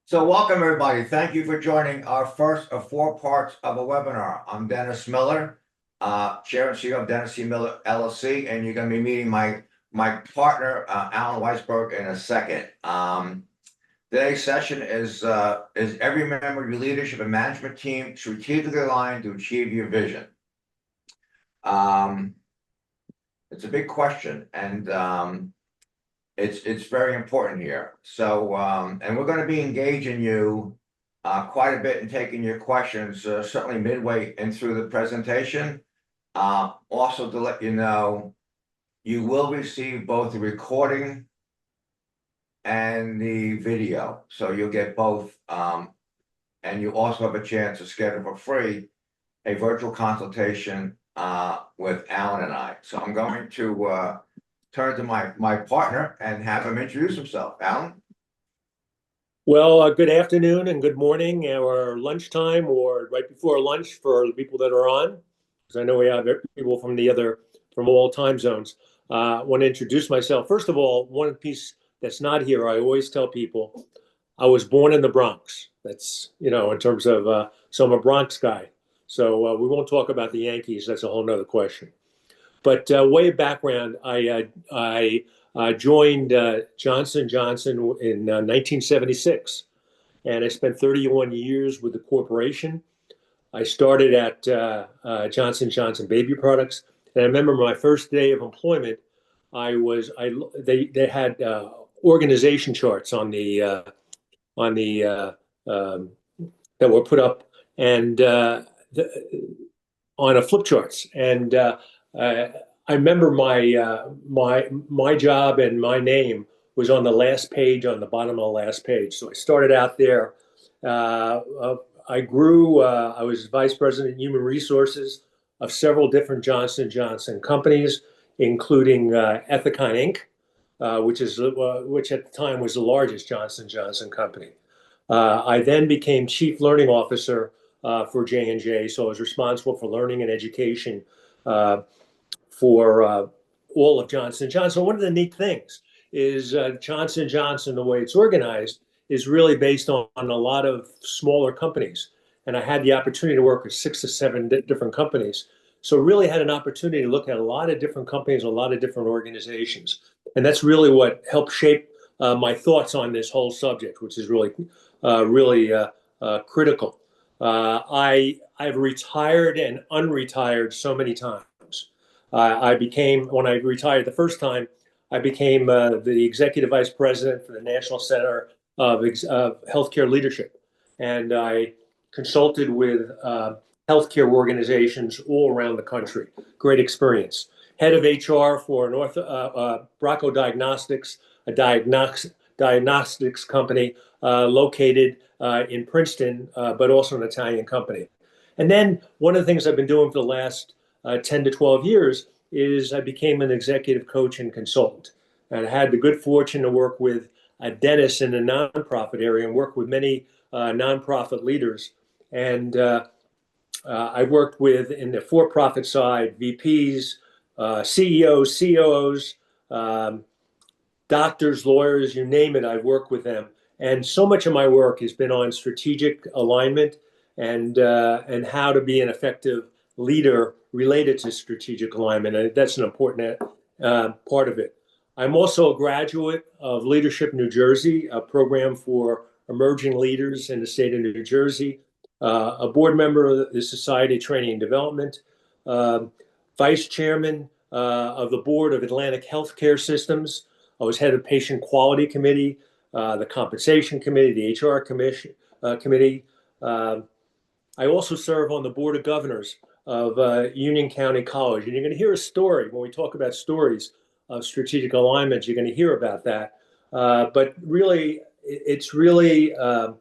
So welcome everybody. Thank you for joining our first of 4 parts of a webinar. I'm Dennis Miller, Chair and CEO of Dennis C. Miller LLC, and you're going to be meeting my partner, Alan Weisberg, in a second. Today's session is every member of your leadership and management team strategically aligned to achieve your vision? It's a big question, and it's very important here. So, and we're going to be engaging you quite a bit and taking your questions, certainly midway and through the presentation. Also to let you know, you will receive both the recording and the video. So you'll get both, and you also have a chance to schedule for free a virtual consultation with Alan and I. So I'm going to turn to my partner and have him introduce himself. Alan? Well, good afternoon and good morning, or lunchtime, or right before lunch for the people that are on, because I know we have people from all time zones. I want to introduce myself. First of all, one piece that's not here, I always tell people, I was born in the Bronx. That's, in terms of, so I'm a Bronx guy. So we won't talk about the Yankees. That's a whole nother question. But way background, I joined Johnson & Johnson in 1976, and I spent 31 years with the corporation. I started at Johnson & Johnson Baby Products, and I remember my first day of employment. They had organization charts on the that were put up and on a flip charts, and I remember my job and my name was on the last page, on the bottom of the last page. So I started out there. I grew. I was vice president of human resources of several different Johnson & Johnson companies, including Ethicon Inc., which at the time was the largest Johnson & Johnson company. I then became chief learning officer for J&J, so I was responsible for learning and education for all of Johnson & Johnson. One of the neat things is Johnson & Johnson, the way it's organized, is really based on a lot of smaller companies. And I had the opportunity to work with 6 or 7 different companies. So really had an opportunity to look at a lot of different companies, a lot of different organizations. And that's really what helped shape my thoughts on this whole subject, which is really critical. I've retired and unretired so many times. When I retired the first time, I became the executive vice president for the National Center of Healthcare Leadership. And I consulted with healthcare organizations all around the country. Great experience. Head of HR for Bracco Diagnostics, a diagnostics company located in Princeton, but also an Italian company. And then one of the things I've been doing for the last 10 to 12 years is I became an executive coach and consultant. And I had the good fortune to work with Dennis in the nonprofit area and work with many nonprofit leaders. And I worked with, in the for-profit side, VPs, CEOs, COOs, doctors, lawyers, you name it, I've worked with them. And so much of my work has been on strategic alignment and how to be an effective leader related to strategic alignment. And that's an important part of it. I'm also a graduate of Leadership New Jersey, a program for emerging leaders in the state of New Jersey, a board member of the Society of Training and Development, vice chairman of the board of Atlantic Healthcare Systems. I was head of Patient Quality Committee, the Compensation Committee, the HR Committee. I also serve on the Board of Governors of Union County College. And you're going to hear a story when we talk about stories of strategic alignment. You're going to hear about that. But really, it's really an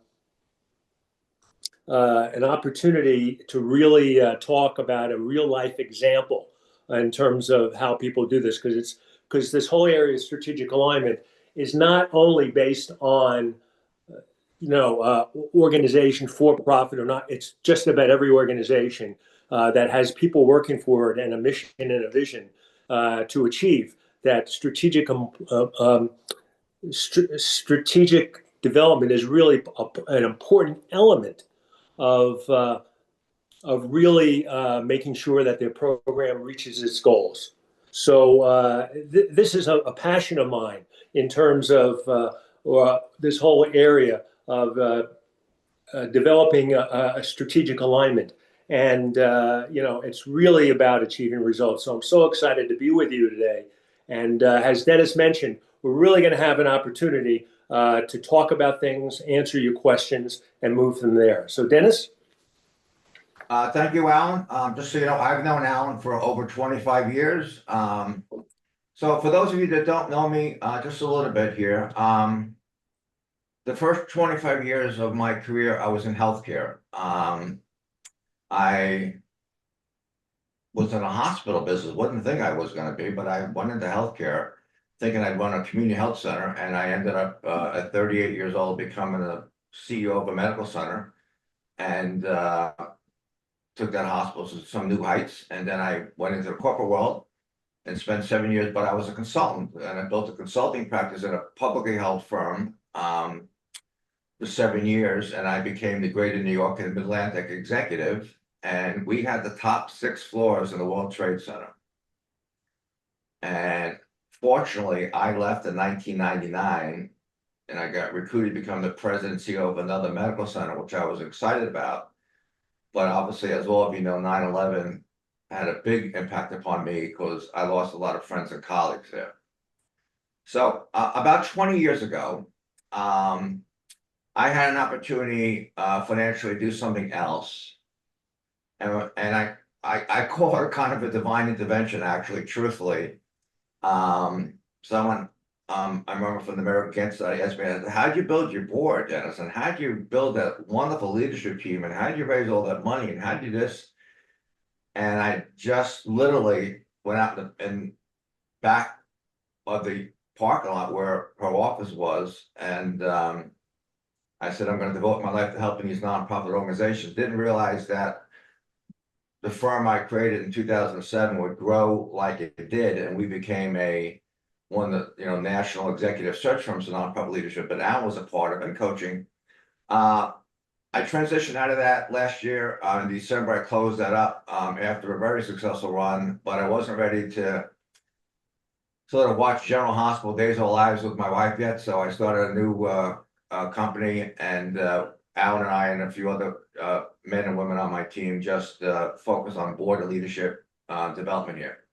opportunity to really talk about a real life example in terms of how people do this, because this whole area of strategic alignment is not only based on organization, for profit or not. It's just about every organization that has people working for it and a mission and a vision to achieve that strategic development is really an important element of really making sure that their program reaches its goals. So this is a passion of mine in terms of this whole area of developing a strategic alignment. And, it's really about achieving results. So I'm so excited to be with you today. And as Dennis mentioned, we're really going to have an opportunity to talk about things, answer your questions, and move from there. So Dennis? Thank you, Alan. Just so you know, I've known Alan for over 25 years. So for those of you that don't know me, just a little bit here. The first 25 years of my career, I was in healthcare. I was in a hospital business. Wasn't the thing I was going to be, but I went into healthcare thinking I'd run a community health center, and I ended up at 38 years old becoming a CEO of a medical center, and took that hospital to some new heights. And then I went into the corporate world and spent 7 years, but I was a consultant, and I built a consulting practice in a publicly held firm for 7 years, and I became the Greater New York and Mid-Atlantic executive, and we had the top 6 floors in the World Trade Center. And fortunately, I left in 1999, and I got recruited to become the president and CEO of another medical center, which I was excited about. But obviously, as all of you know, 9/11 had a big impact upon me because I lost a lot of friends and colleagues there. So about 20 years ago, I had an opportunity financially to do something else. And I call her kind of a divine intervention, actually, truthfully. Someone, I remember from the American Cancer Study asked me, how'd you build your board, Dennis? And how'd you build that wonderful leadership team? And how'd you raise all that money? And how'd you do this? And I just literally went out in back of the parking lot where her office was. And I said, I'm going to devote my life to helping these nonprofit organizations. Didn't realize that the firm I created in 2007 would grow like it did, and we became one of the national executive search firms for nonprofit leadership. But Alan was a part of it, and coaching. I transitioned out of that last year. In December, I closed that up after a very successful run, but I wasn't ready to sort of watch General Hospital Days of Our Lives with my wife yet. So I started a new company, and Alan and I and a few other men and women on my team just focus on board and leadership development here.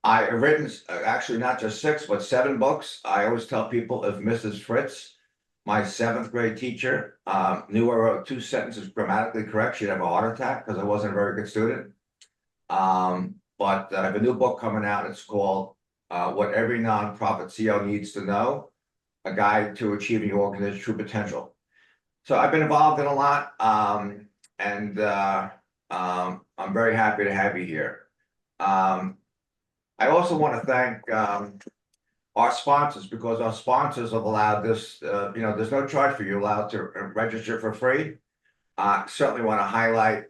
I have written actually not just 6, but 7 books. I always tell people if Mrs. Fritz, my 7th grade teacher, knew I wrote 2 sentences grammatically correct, she'd have a heart attack because I wasn't a very good student. But I have a new book coming out. It's called What Every Nonprofit CEO Needs to Know, a guide to achieving your organization's true potential. So I've been involved in a lot, and I'm very happy to have you here. I also want to thank our sponsors, because our sponsors have allowed this, there's no charge for you, allowed to register for free. Certainly want to highlight,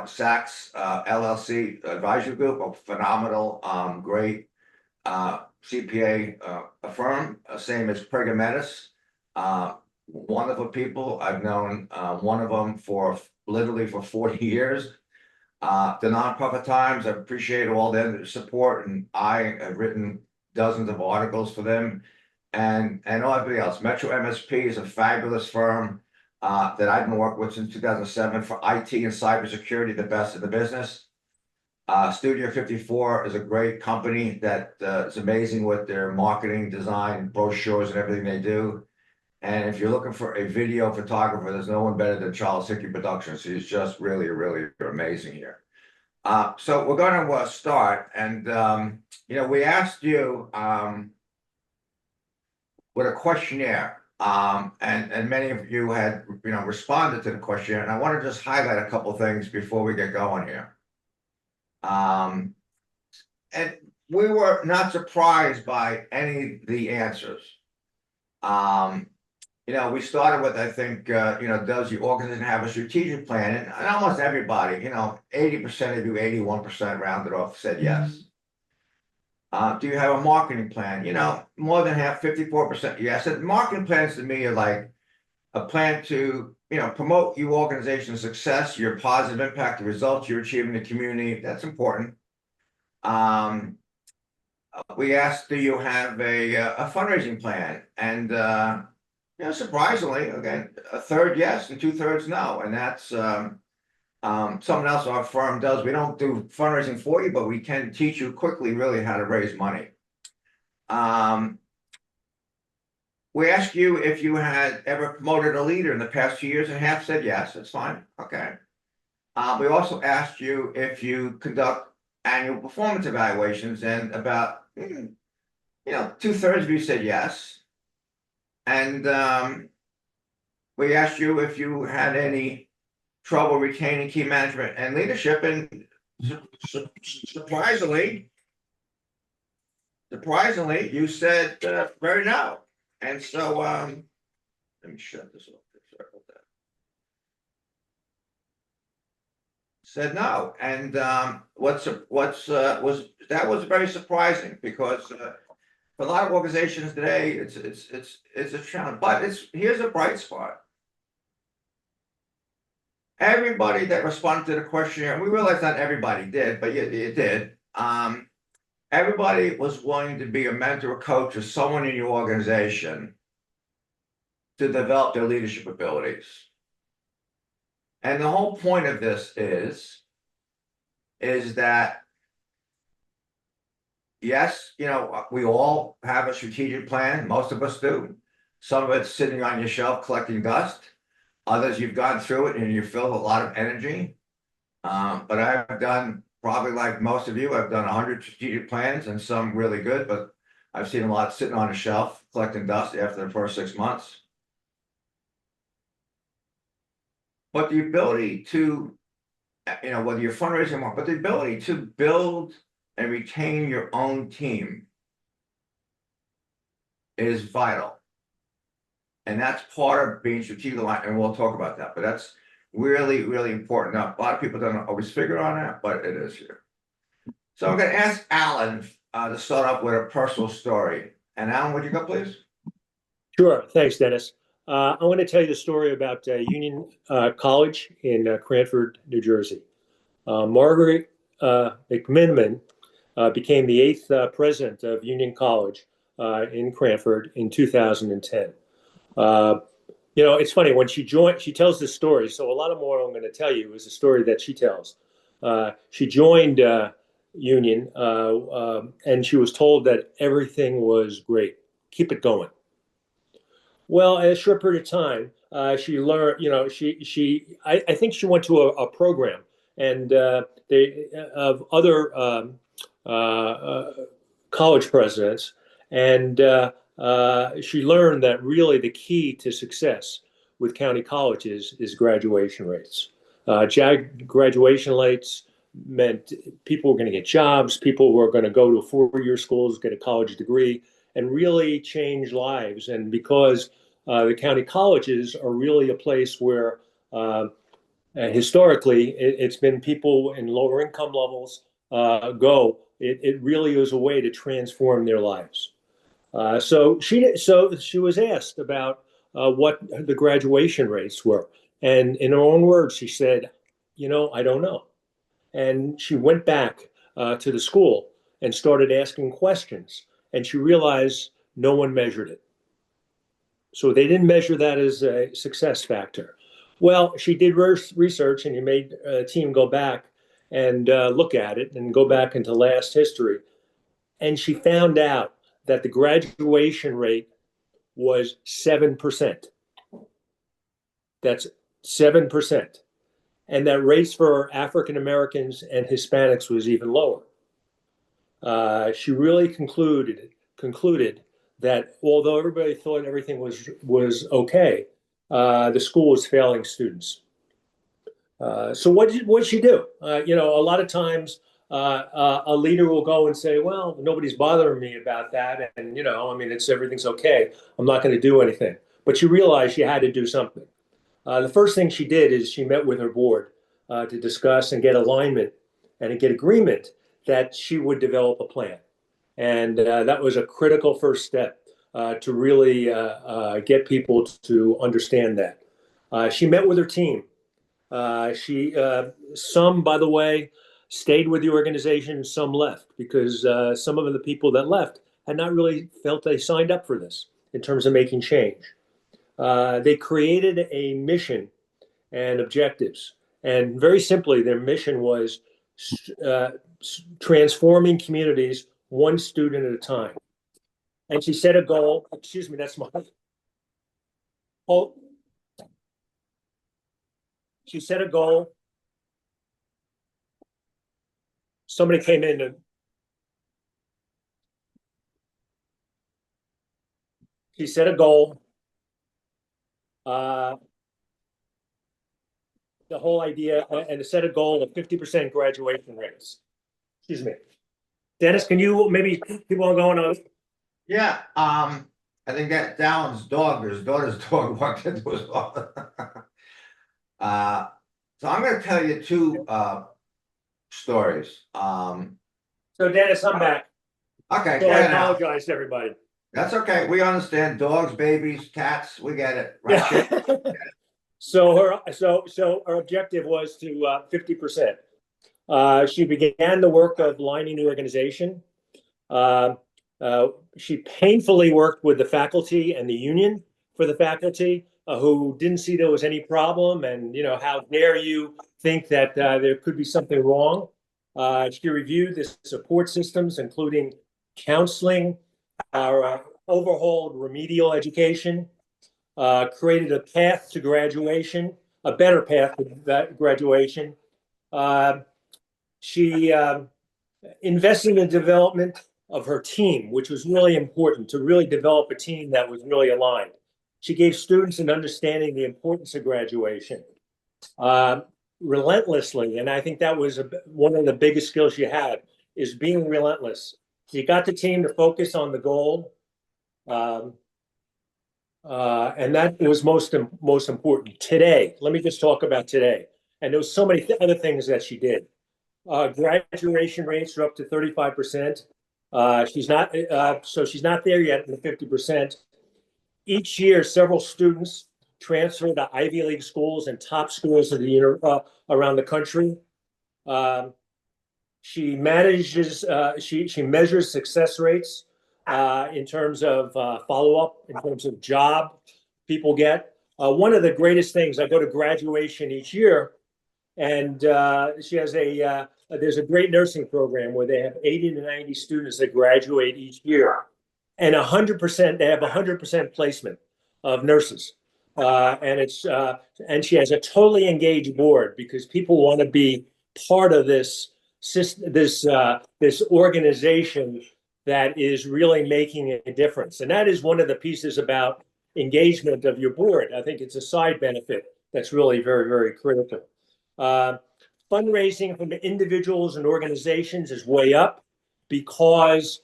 Sachs LLC Advisory Group, a phenomenal, great CPA firm, same as Pregametis. Wonderful people. I've known one of them for literally for 40 years. The Nonprofit Times, I appreciate all their support, and I have written dozens of articles for them, and everybody else. Metro MSP is a fabulous firm that I've been working with since 2007 for IT and cybersecurity, the best in the business. Studio 54 is a great company that is amazing with their marketing, design, brochures, and everything they do. And if you're looking for a video photographer, there's no one better than Charles Hickey Productions. He's just really, really amazing here. So we're going to start, and we asked you with a questionnaire, and many of you had responded to the questionnaire, and I want to just highlight a couple things before we get going here. And we were not surprised by any of the answers. We started with, I think, does your organization have a strategic plan? And almost everybody, 80% of you, 81% rounded off said yes. Do you have a marketing plan? You know, more than half, 54%. Yes. And marketing plans to me are like a plan to, promote your organization's success, your positive impact, the results you're achieving in the community. That's important. Um, we asked, do you have a fundraising plan? And, surprisingly, again, a third yes and two-thirds no. And that's something else our firm does. We don't do fundraising for you, but we can teach you quickly really how to raise money. We asked you if you had ever promoted a leader in the past 2 years, and half said yes. That's fine. Okay. We also asked you if you conduct annual performance evaluations, and about two-thirds of you said yes. And we asked you if you had any trouble retaining key management and leadership, and surprisingly, you said very no. And so let me shut this off. Sorry about that. Said no, and was very surprising, because for a lot of organizations today, it's a challenge. But here's a bright spot. Everybody that responded to the questionnaire, and we realize not everybody did, but it did. Everybody was willing to be a mentor or coach or someone in your organization to develop their leadership abilities. And the whole point of this is that, yes, we all have a strategic plan. Most of us do. Some of it's sitting on your shelf collecting dust. Others, you've gone through it and you feel a lot of energy. But I've done, probably like most of you, I've done 100 strategic plans, and some really good, but I've seen a lot sitting on a shelf collecting dust after the first 6 months. But the ability to, whether you're fundraising or more, but the ability to build and retain your own team is vital. And that's part of being strategic, and we'll talk about that. But that's really, really important. Now, a lot of people don't always figure on that, but it is here. So I'm going to ask Alan to start off with a personal story. And Alan, would you go, please? Sure. Thanks, Dennis. I want to tell you the story about Union College in Cranford, New Jersey. Margaret McMiniman became the 8th president of Union College in Cranford in 2010. It's funny, when she joined, she tells this story. So a lot of more I'm going to tell you is the story that she tells. She joined Union and she was told that everything was great. Keep it going. Well, in a short period of time, she learned, I think she went to a program, and of other college presidents, and she learned that really the key to success with county colleges is graduation rates. Graduation rates meant people were going to get jobs, people were going to go to 4-year schools, get a college degree, and really change lives. And because the county colleges are really a place where historically it's been people in lower income levels go. It really is a way to transform their lives. So she was asked about what the graduation rates were, and in her own words, she said, I don't know. And she went back to the school and started asking questions, and she realized no one measured it. So they didn't measure that as a success factor. Well, she did research, and you made a team go back and look at it and go back into last history. And she found out that the graduation rate was 7%. That's 7%. And that rates for African Americans and Hispanics was even lower. She really concluded that although everybody thought everything was okay, the school was failing students. So what did she do? A lot of times a leader will go and say, well, nobody's bothering me about that. And, everything's okay. I'm not going to do anything. But she realized she had to do something. The first thing she did is she met with her board to discuss and get alignment and to get agreement that she would develop a plan. And that was a critical first step to really get people to understand that. She met with her team. Some, by the way, stayed with the organization, some left because some of the people that left had not really felt they signed up for this in terms of making change. They created a mission and objectives. And very simply, their mission was uh, transforming communities one student at a time. And she set a goal. Excuse me, that's my. Oh, she set a goal. Somebody came in and she set a goal. Uh, the whole idea and set a goal of 50% graduation rates. Excuse me. Dennis, can you maybe keep on going on? Yeah, I think that Dallin's dog, his daughter's dog walked into his office. So I'm gonna tell you two stories. So Dennis, I'm back. Okay, So go I ahead now. apologize to everybody. That's okay. We understand dogs, babies, cats. We get it, right? Chip? So her objective was to 50%. She began the work of lining the organization. Uh, she painfully worked with the faculty and the union for the faculty who didn't see there was any problem. And, you know, how dare you think that there could be something wrong? She reviewed the support systems, including counseling, overhauled remedial education, created a path to graduation, a better path to graduation. Uh, she invested in the development of her team, which was really important to really develop a team that was really aligned. She gave students an understanding of the importance of graduation uh, relentlessly. And I think that was one of the biggest skills she had is being relentless. She got the team to focus on the goal. Um, and that was most important. Today, let me just talk about today. And there was so many other things that she did. Graduation rates are up to 35%. She's not there yet in the 50%. Each year, several students transfer to Ivy League schools and top schools of the around the country. Um, she manages. She measures success rates in terms of follow up, in terms of job people get. One of the greatest things, I go to graduation each year, and she has there's a great nursing program where they have 80 to 90 students that graduate each year, and 100% they have 100% placement of nurses, and she has a totally engaged board because people want to be part of this organization that is really making a difference, and that is one of the pieces about engagement of your board. I think it's a side benefit that's really very, very critical. Uh, Fundraising from individuals and organizations is way up because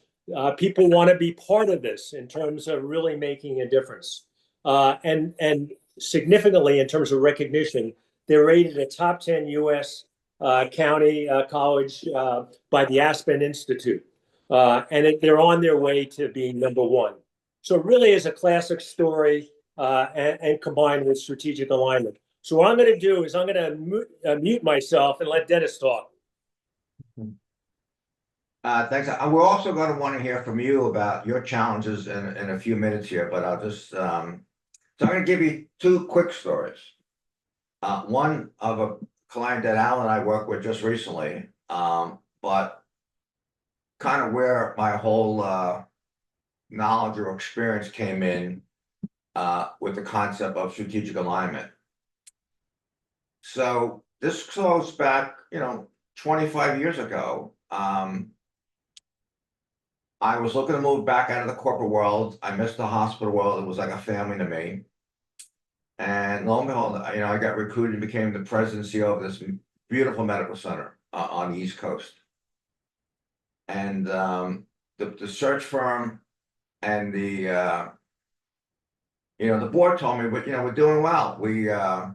people want to be part of this in terms of really making a difference. And significantly in terms of recognition, they're rated a top 10 U.S. County college by the Aspen Institute. They're on their way to being number one. So it really is a classic story and combined with strategic alignment. So what I'm going to do is I'm going to mute myself and let Dennis talk. Thanks. We're also going to want to hear from you about your challenges in a few minutes here, but I'll just, so I'm going to give you two quick stories. One of a client that Al and I worked with just recently, but kind of where my whole knowledge or experience came in with the concept of strategic alignment. So this goes back, 25 years ago. I was looking to move back out of the corporate world. I missed the hospital world. It was like a family to me. And lo and behold, I got recruited and became the president and CEO of this beautiful medical center on the East Coast. And the search firm and the board told me, but we're doing well. We're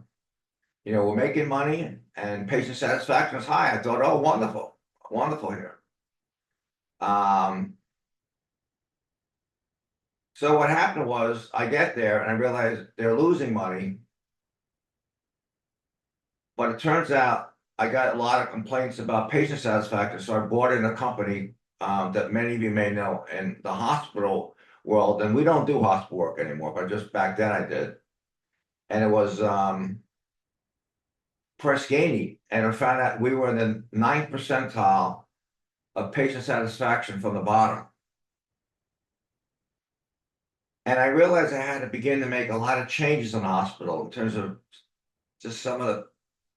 making money and patient satisfaction is high. I thought, oh, wonderful, wonderful here. So what happened was I get there and I realize they're losing money. But it turns out I got a lot of complaints about patient satisfaction, so I brought in a company that many of you may know in the hospital world, and we don't do hospital work anymore, but just back then I did. And it was Prescani, and I found out we were in the 9th percentile of patient satisfaction from the bottom. And I realized I had to begin to make a lot of changes in the hospital in terms of just some of the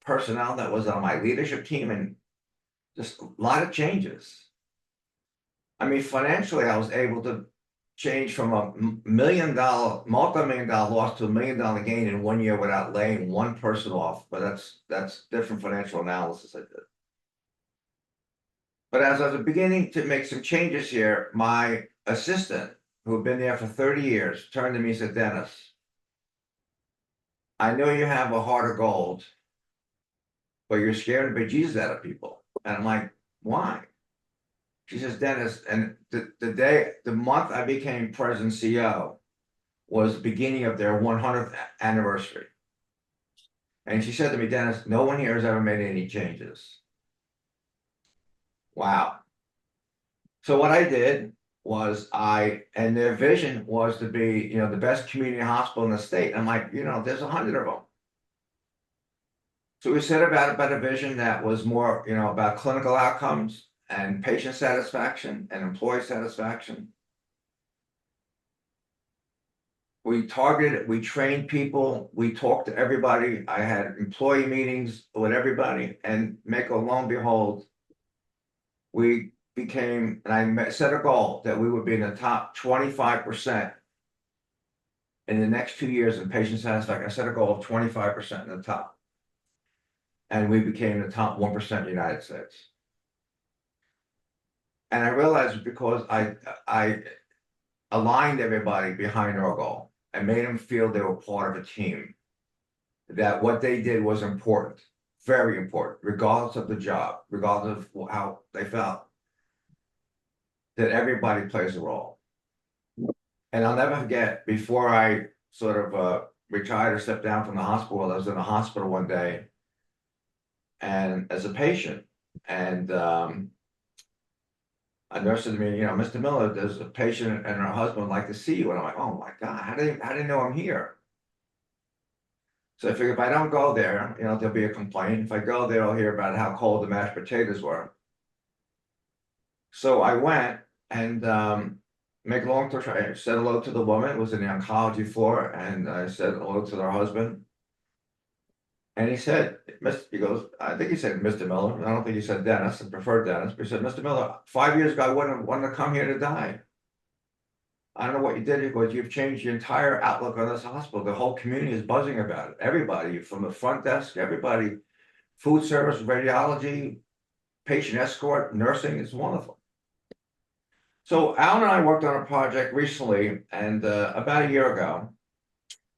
personnel that was on my leadership team and just a lot of changes. I mean, financially, I was able to change from a multi-million dollar loss to $1 million gain in 1 year without laying one person off. But that's different financial analysis I did. But as I was beginning to make some changes here, my assistant, who had been there for 30 years, turned to me and said, "Dennis, I know you have a heart of gold, but you're scaring the bejesus out of people." And I'm like, "Why?" She says, "Dennis," and the month I became president CEO was the beginning of their 100th anniversary. And she said to me, "Dennis, no one here has ever made any changes." Wow. So what I did was and their vision was to be, the best community hospital in the state. I'm like, there's 100 of them. So we set about a vision that was more, about clinical outcomes and patient satisfaction and employee satisfaction. We targeted, we trained people, we talked to everybody. I had employee meetings with everybody, and lo and behold, we became, and I set a goal that we would be in the top 25% in the next 2 years in patient satisfaction. I set a goal of 25% in the top. And we became the top 1% in the United States. And I realized because I aligned everybody behind our goal and made them feel they were part of a team, that what they did was important, very important, regardless of the job, regardless of how they felt, that everybody plays a role. And I'll never forget, before I sort of retired or stepped down from the hospital, I was in a hospital one day and as a patient, and a nurse said to me, "Mr. Miller, there's a patient and her husband would like to see you." And I'm like, "Oh my God, how do they know I'm here?" So I figured if I don't go there, there'll be a complaint. If I go there, I'll hear about how cold the mashed potatoes were. So I went, and make a long story short, I said hello to the woman. It was in the oncology floor, and I said hello to their husband. And he said, he goes, I think he said Mr. Miller. I don't think he said Dennis. I prefer Dennis. But he said, "Mr. Miller, 5 years ago, I wouldn't have wanted to come here to die. I don't know what you did." He goes, "You've changed your entire outlook on this hospital. The whole community is buzzing about it. Everybody, from the front desk, everybody, food service, radiology, patient escort, nursing, is wonderful." So Alan and I worked on a project recently, and about a year ago,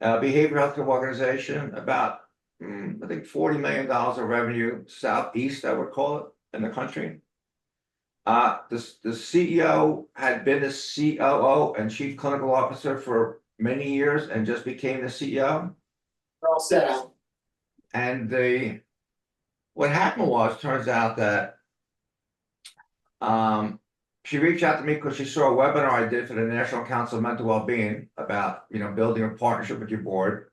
a behavioral healthcare organization, about I think $40 million of revenue, Southeast, I would call it, in the country. The CEO had been the COO and Chief Clinical Officer for many years and just became the CEO. We're all set out. And what happened was, turns out that she reached out to me because she saw a webinar I did for the National Council of Mental Wellbeing about, building a partnership with your board.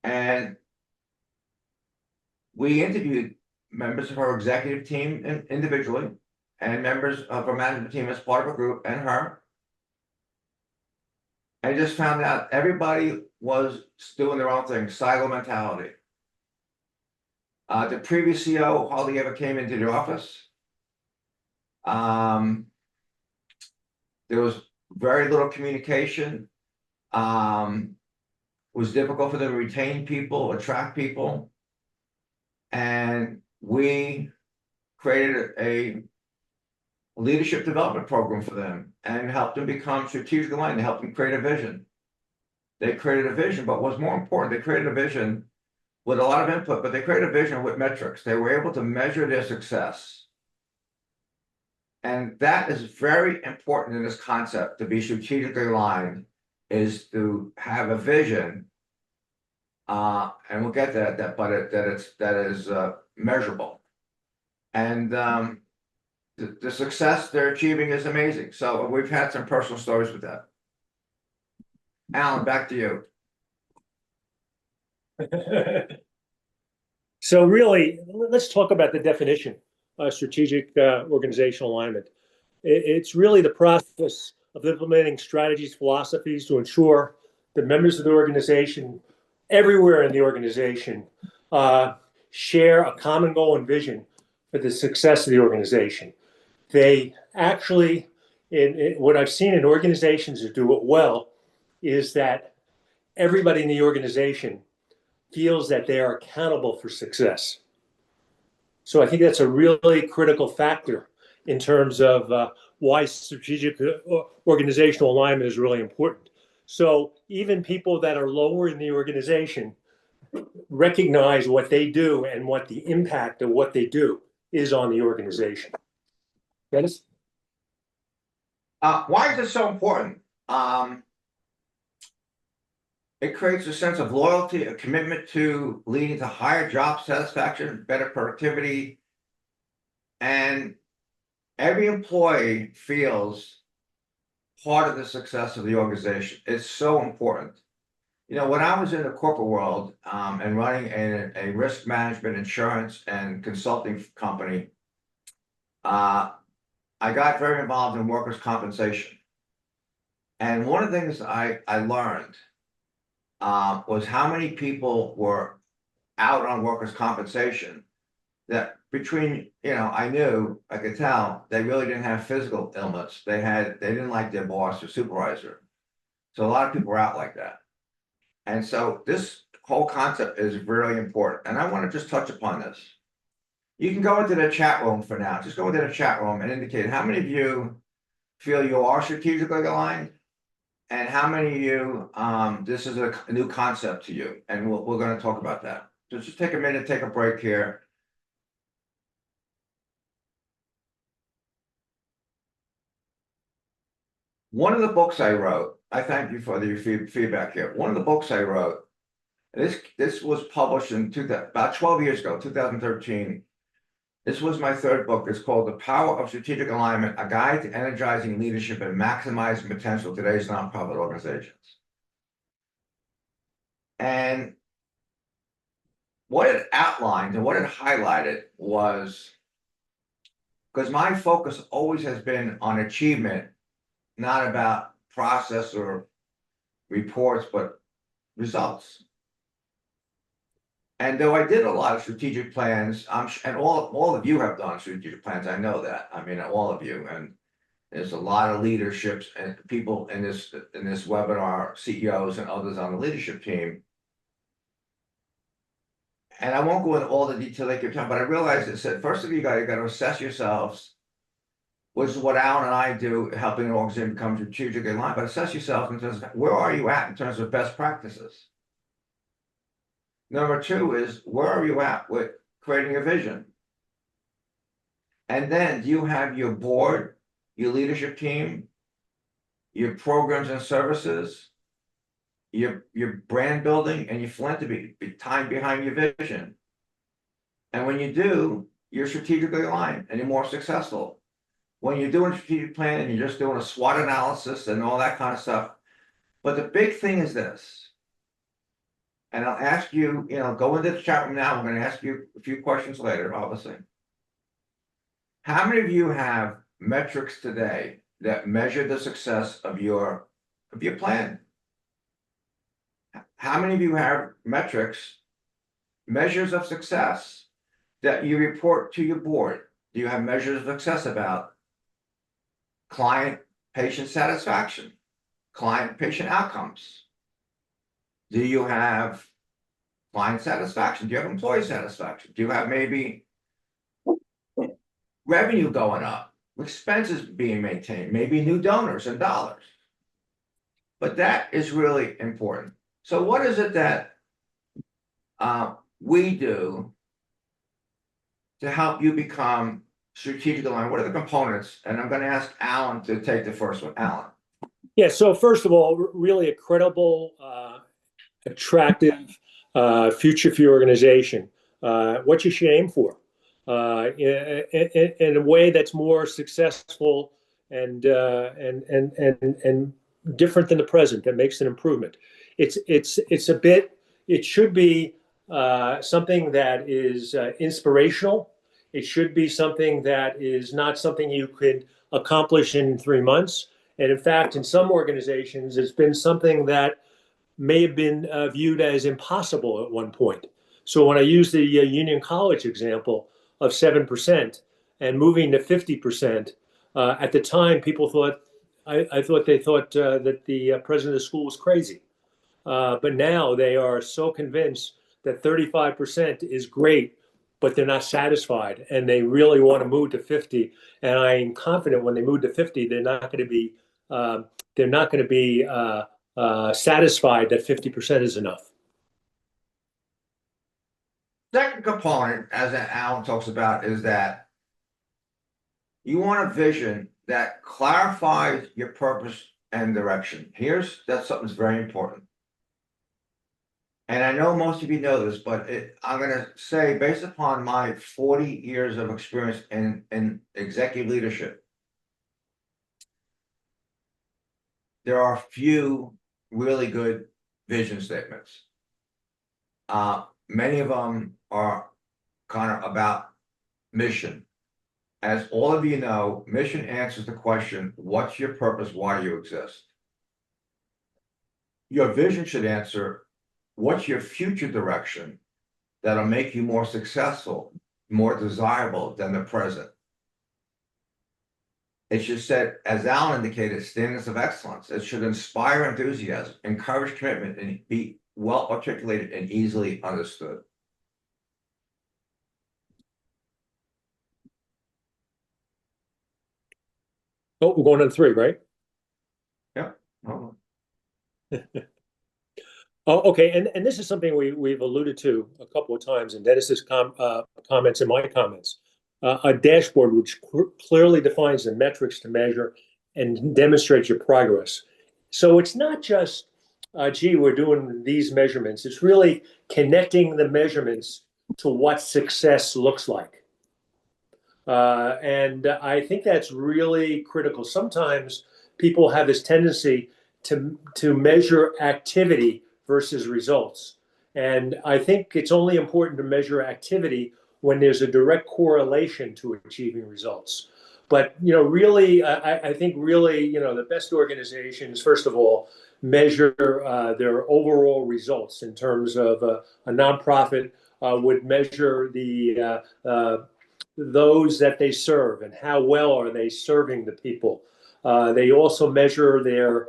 And we interviewed members of her executive team individually, and members of her management team as part of a group, and her. I just found out everybody was doing their own thing, silo mentality. The previous CEO hardly ever came into the office. There was very little communication. It was difficult for them to retain people, attract people. And we created a leadership development program for them and helped them become strategically aligned. They helped them create a vision. They created a vision, but what's more important, they created a vision with a lot of input, but they created a vision with metrics. They were able to measure their success. And that is very important in this concept. To be strategically aligned is to have a vision, and we'll get to that, but that is measurable. And the success they're achieving is amazing. So we've had some personal stories with that. Alan, back to you. So really, let's talk about the definition of strategic organizational alignment. It's really the process of implementing strategies, philosophies to ensure that members of the organization, everywhere in the organization, share a common goal and vision for the success of the organization. They actually, in what I've seen in organizations that do it well, is that everybody in the organization feels that they are accountable for success. So I think that's a really critical factor in terms of why strategic organizational alignment is really important. So even people that are lower in the organization recognize what they do and what the impact of what they do is on the organization. Dennis? Why is it so important? It creates a sense of loyalty, a commitment to leading to higher job satisfaction, better productivity, and every employee feels part of the success of the organization. It's so important. You know, when I was in the corporate world and running a risk management, insurance, and consulting company, I got very involved in workers' compensation. And one of the things I learned was how many people were out on workers' compensation that between, I could tell they really didn't have physical illness. They didn't like their boss or supervisor. So a lot of people were out like that. And so this whole concept is really important. And I want to just touch upon this. You can go into the chat room for now. Just go into the chat room and indicate how many of you feel you are strategically aligned, and how many of you this is a new concept to you. And we're going to talk about that. So just take a minute, take a break here. One of the books I wrote, I thank you for your feedback here. One of the books I wrote, this was published in about 12 years ago, 2013. This was my third book. It's called The Power of Strategic Alignment, A Guide to Energizing Leadership and Maximizing Potential of Today's Nonprofit Organizations. And what it outlined and what it highlighted was, because my focus always has been on achievement, not about process or reports, but results. And though I did a lot of strategic plans, and all of you have done strategic plans, I know that. I mean, all of you, and there's a lot of leaderships and people in this webinar, CEOs and others on the leadership team. And I won't go into all the detail they keep talking, but I realized it said, first of all, you got to assess yourselves, which is what Alan and I do, helping an organization become strategically aligned. But assess yourself in terms of where are you at in terms of best practices. Number two is, where are you at with creating a vision? And then do you have your board, your leadership team, your programs and services, your brand building, and your philanthropy time behind your vision? And when you do, you're strategically aligned and you're more successful. When you're doing a strategic plan and you're just doing a SWOT analysis and all that kind of stuff. But the big thing is this. And I'll ask you, go into the chat room now. I'm going to ask you a few questions later, obviously. How many of you have metrics today that measure the success of your plan? How many of you have measures of success that you report to your board? Do you have measures of success about client patient satisfaction, client patient outcomes? Do you have client satisfaction? Do you have employee satisfaction? Do you have maybe revenue going up, expenses being maintained, maybe new donors and dollars? But that is really important. So what is it that we do to help you become strategic alignment? What are the components? And I'm going to ask Alan to take the first one. Alan. Yeah, so first of all, really a credible, attractive future for your organization. What you should aim for in a way that's more successful and different than the present, that makes an improvement. It's a bit. It should be something that is inspirational. It should be something that is not something you could accomplish in 3 months. And in fact, in some organizations, it's been something that may have been viewed as impossible at one point. So when I use the Union College example of 7% and moving to 50%, at the time people thought, I thought they thought that the president of the school was crazy. But now they are so convinced that 35% is great, but they're not satisfied and they really want to move to 50. And I'm confident when they move to 50, they're not going to be satisfied that 50% is enough. Second component, as Alan talks about, is that you want a vision that clarifies your purpose and direction. That's something that's very important. And I know most of you know this, but I'm going to say, based upon my 40 years of experience in executive leadership, there are few really good vision statements. Many of them are kind of about mission. As all of you know, mission answers the question, what's your purpose? Why do you exist? Your vision should answer, what's your future direction that'll make you more successful, more desirable than the present? It should set, as Alan indicated, standards of excellence. It should inspire enthusiasm, encourage commitment, and be well articulated and easily understood. Oh, we're going on 3, right? Yep. Oh, okay. And this is something we've alluded to a couple of times in Dennis's comments and my comments. A dashboard which clearly defines the metrics to measure and demonstrates your progress. So it's not just, gee, we're doing these measurements. It's really connecting the measurements to what success looks like. And I think that's really critical. Sometimes people have this tendency to measure activity versus results. And I think it's only important to measure activity when there's a direct correlation to achieving results. But, really, I think really, the best organizations, first of all, measure their overall results in terms of a nonprofit would measure those that they serve and how well are they serving the people. They also measure their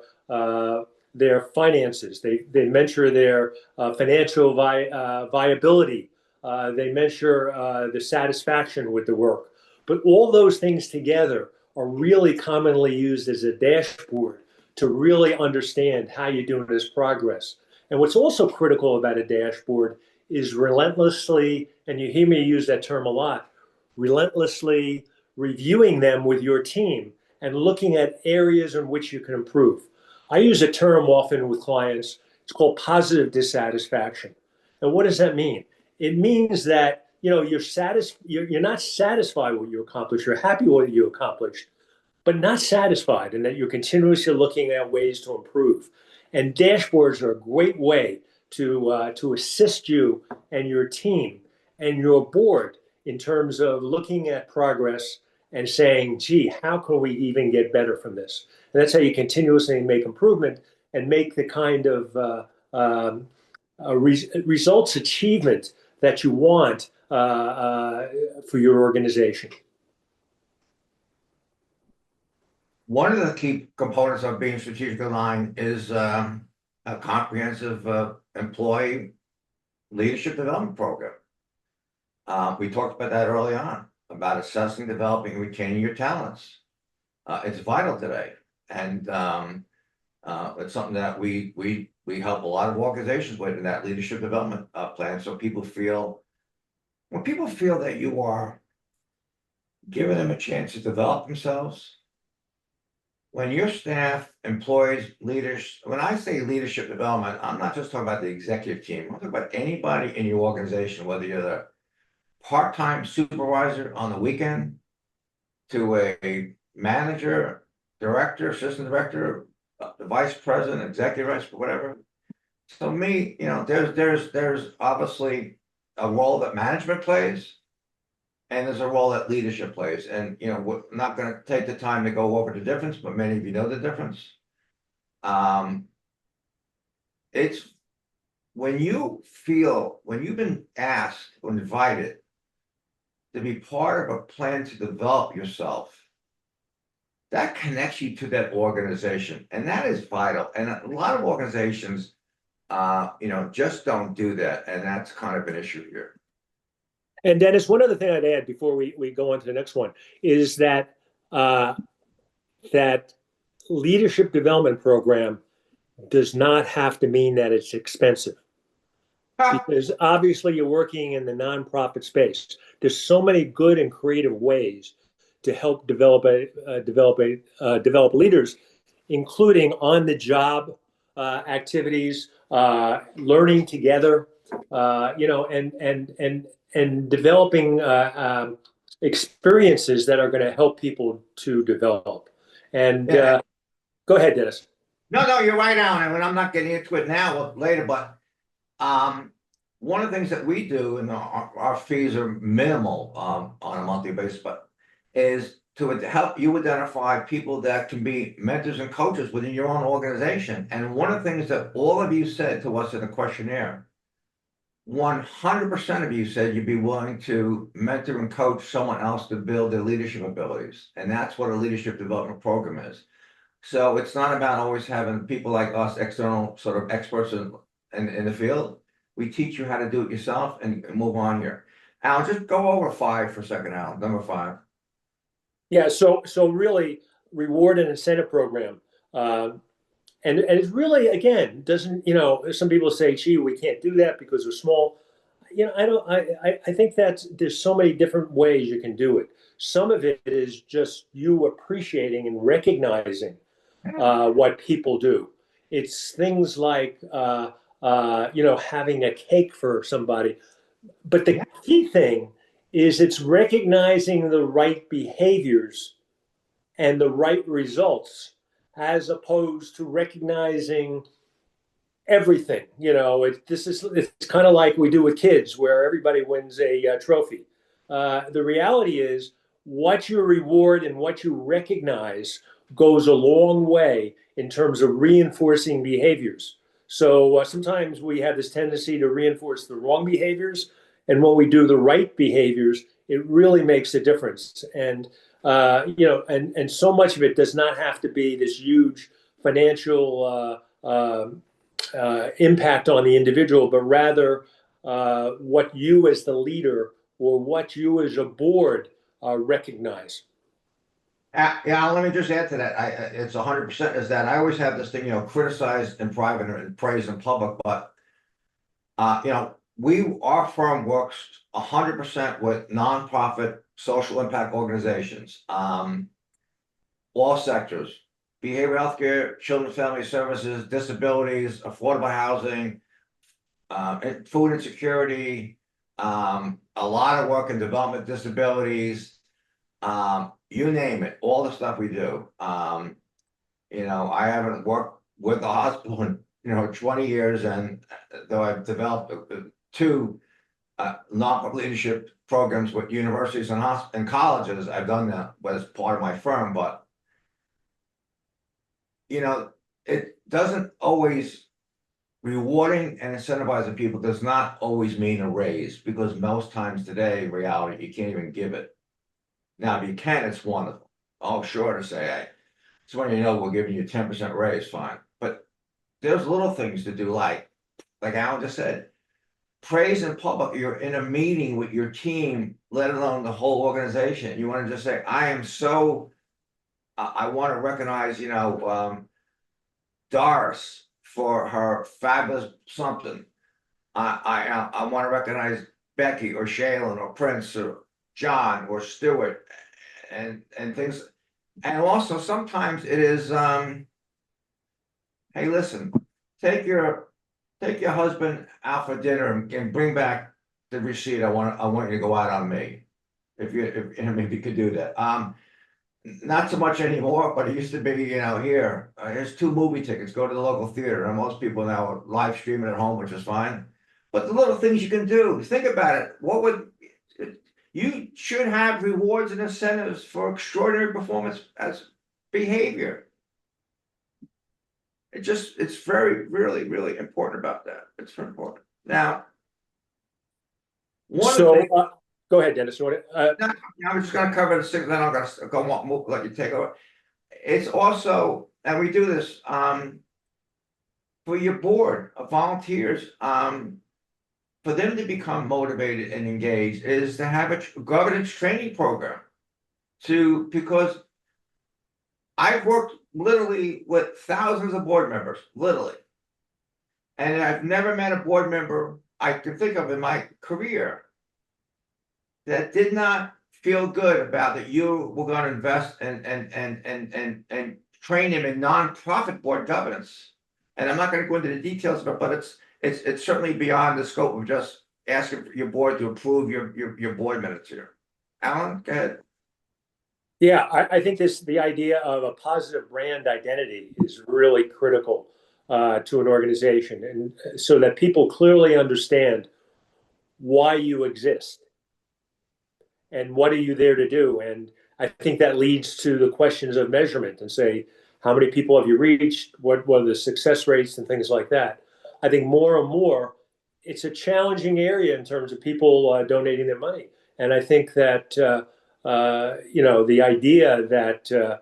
finances. They measure their financial viability. They measure the satisfaction with the work. But all those things together are really commonly used as a dashboard to really understand how you're doing this progress. And what's also critical about a dashboard is relentlessly, and you hear me use that term a lot, relentlessly reviewing them with your team and looking at areas in which you can improve. I use a term often with clients. It's called positive dissatisfaction. And what does that mean? It means that you're not satisfied with what you accomplished. You're happy with what you accomplished, but not satisfied, and that you're continuously looking at ways to improve. And dashboards are a great way to assist you and your team and your board in terms of looking at progress and saying, gee, how can we even get better from this? And that's how you continuously make improvement and make the kind of results achievement that you want for your organization. One of the key components of being strategically aligned is a comprehensive employee leadership development program. We talked about that early on, about assessing, developing, and retaining your talents. It's vital today, and it's something that we help a lot of organizations with in that leadership development plan. So when people feel that you are giving them a chance to develop themselves. When your staff, employees, leaders, when I say leadership development, I'm not just talking about the executive team. I'm talking about anybody in your organization, whether you're the part-time supervisor on the weekend to a manager, director, assistant director, the vice president, executive vice, whatever. So me, there's obviously a role that management plays, and there's a role that leadership plays. And we're not going to take the time to go over the difference, but many of you know the difference. It's when you've been asked or invited to be part of a plan to develop yourself, that connects you to that organization, and that is vital. And a lot of organizations, just don't do that, and that's kind of an issue here. And Dennis, one other thing I'd add before we go on to the next one is that that leadership development program does not have to mean that it's expensive. Because obviously you're working in the nonprofit space. There's so many good and creative ways to help develop leaders, including on-the-job activities, learning together, and developing experiences that are going to help people to develop. And go ahead, Dennis. No, you're right, Alan. I mean, I'm not getting into it now or later, but one of the things that we do, and our fees are minimal on a monthly basis, but is to help you identify people that can be mentors and coaches within your own organization. And one of the things that all of you said to us in the questionnaire, 100% of you said you'd be willing to mentor and coach someone else to build their leadership abilities. And that's what a leadership development program is. So it's not about always having people like us, external sort of experts in the field. We teach you how to do it yourself and move on here. Al, just go over 5 for a second, Al. Number 5. Yeah, so really reward and incentive program. And it's really, again, doesn't, some people say, gee, we can't do that because we're small. I think there's so many different ways you can do it. Some of it is just you appreciating and recognizing what people do. It's things like, having a cake for somebody. But the key thing is it's recognizing the right behaviors and the right results as opposed to recognizing everything. It's kind of like we do with kids where everybody wins a trophy. The reality is what you reward and what you recognize goes a long way in terms of reinforcing behaviors. So sometimes we have this tendency to reinforce the wrong behaviors, and when we do the right behaviors, it really makes a difference. And and so much of it does not have to be this huge financial impact on the individual, but rather what you as the leader or what you as a board recognize. Yeah, let me just add to that. It's 100% is that I always have this thing, criticize in private and praise in public, but our firm works 100% with nonprofit social impact organizations, all sectors, behavioral healthcare, children's family services, disabilities, affordable housing, food insecurity, a lot of work in development disabilities, you name it, all the stuff we do. I haven't worked with the hospital in 20 years, and though I've developed 2 nonprofit leadership programs with universities and colleges, I've done that as part of my firm. But it doesn't always rewarding and incentivizing people does not always mean a raise, because most times today, in reality, you can't even give it. Now, if you can, it's wonderful. Oh, sure, to say, hey, it's when we're giving you 10% raise, fine. But there's little things to do, like Alan just said, praise in public. You're in a meeting with your team, let alone the whole organization. You want to just say, I want to recognize, Doris for her fabulous something. I want to recognize Becky or Shaylin or Prince or John or Stuart. and things. And also sometimes it is, hey, listen, take your husband out for dinner and bring back the receipt. I want you to go out on me. If maybe you could do that. Not so much anymore, but it used to be, here, here's 2 movie tickets, go to the local theater. And most people now are live streaming at home, which is fine. But the little things you can do, think about it. You should have rewards and incentives for extraordinary performance as behavior. It's very, really, really important about that. It's very important. Now, So go ahead, Dennis. I'm just going to cover the 6, then I'm going to go let you take over. It's also, and we do this for your board of volunteers, for them to become motivated and engaged, is to have a governance training program. Because I've worked literally with thousands of board members, literally, and I've never met a board member I can think of in my career that did not feel good about that you were going to invest and train him in nonprofit board governance. And I'm not going to go into the details of it, but it's certainly beyond the scope of just asking your board to approve your board minutes here. Alan, go ahead. Yeah, I think the idea of a positive brand identity is really critical to an organization, and so that people clearly understand why you exist and what are you there to do. And I think that leads to the questions of measurement and say, how many people have you reached? What are the success rates and things like that? I think more and more, it's a challenging area in terms of people donating their money. And I think that, the idea that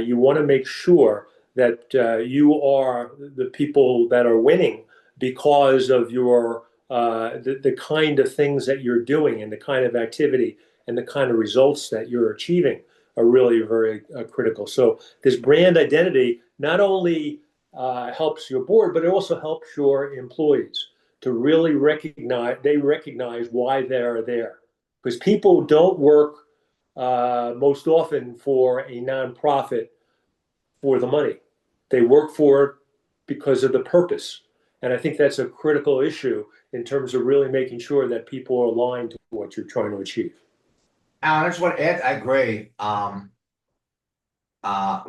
you want to make sure that you are the people that are winning because of your the kind of things that you're doing and the kind of activity and the kind of results that you're achieving are really very critical. So this brand identity not only helps your board, but it also helps your employees to really recognize why they're there. Because people don't work most often for a nonprofit for the money. They work for it because of the purpose. And I think that's a critical issue in terms of really making sure that people are aligned to what you're trying to achieve. Alan, I just want to add, I agree. We're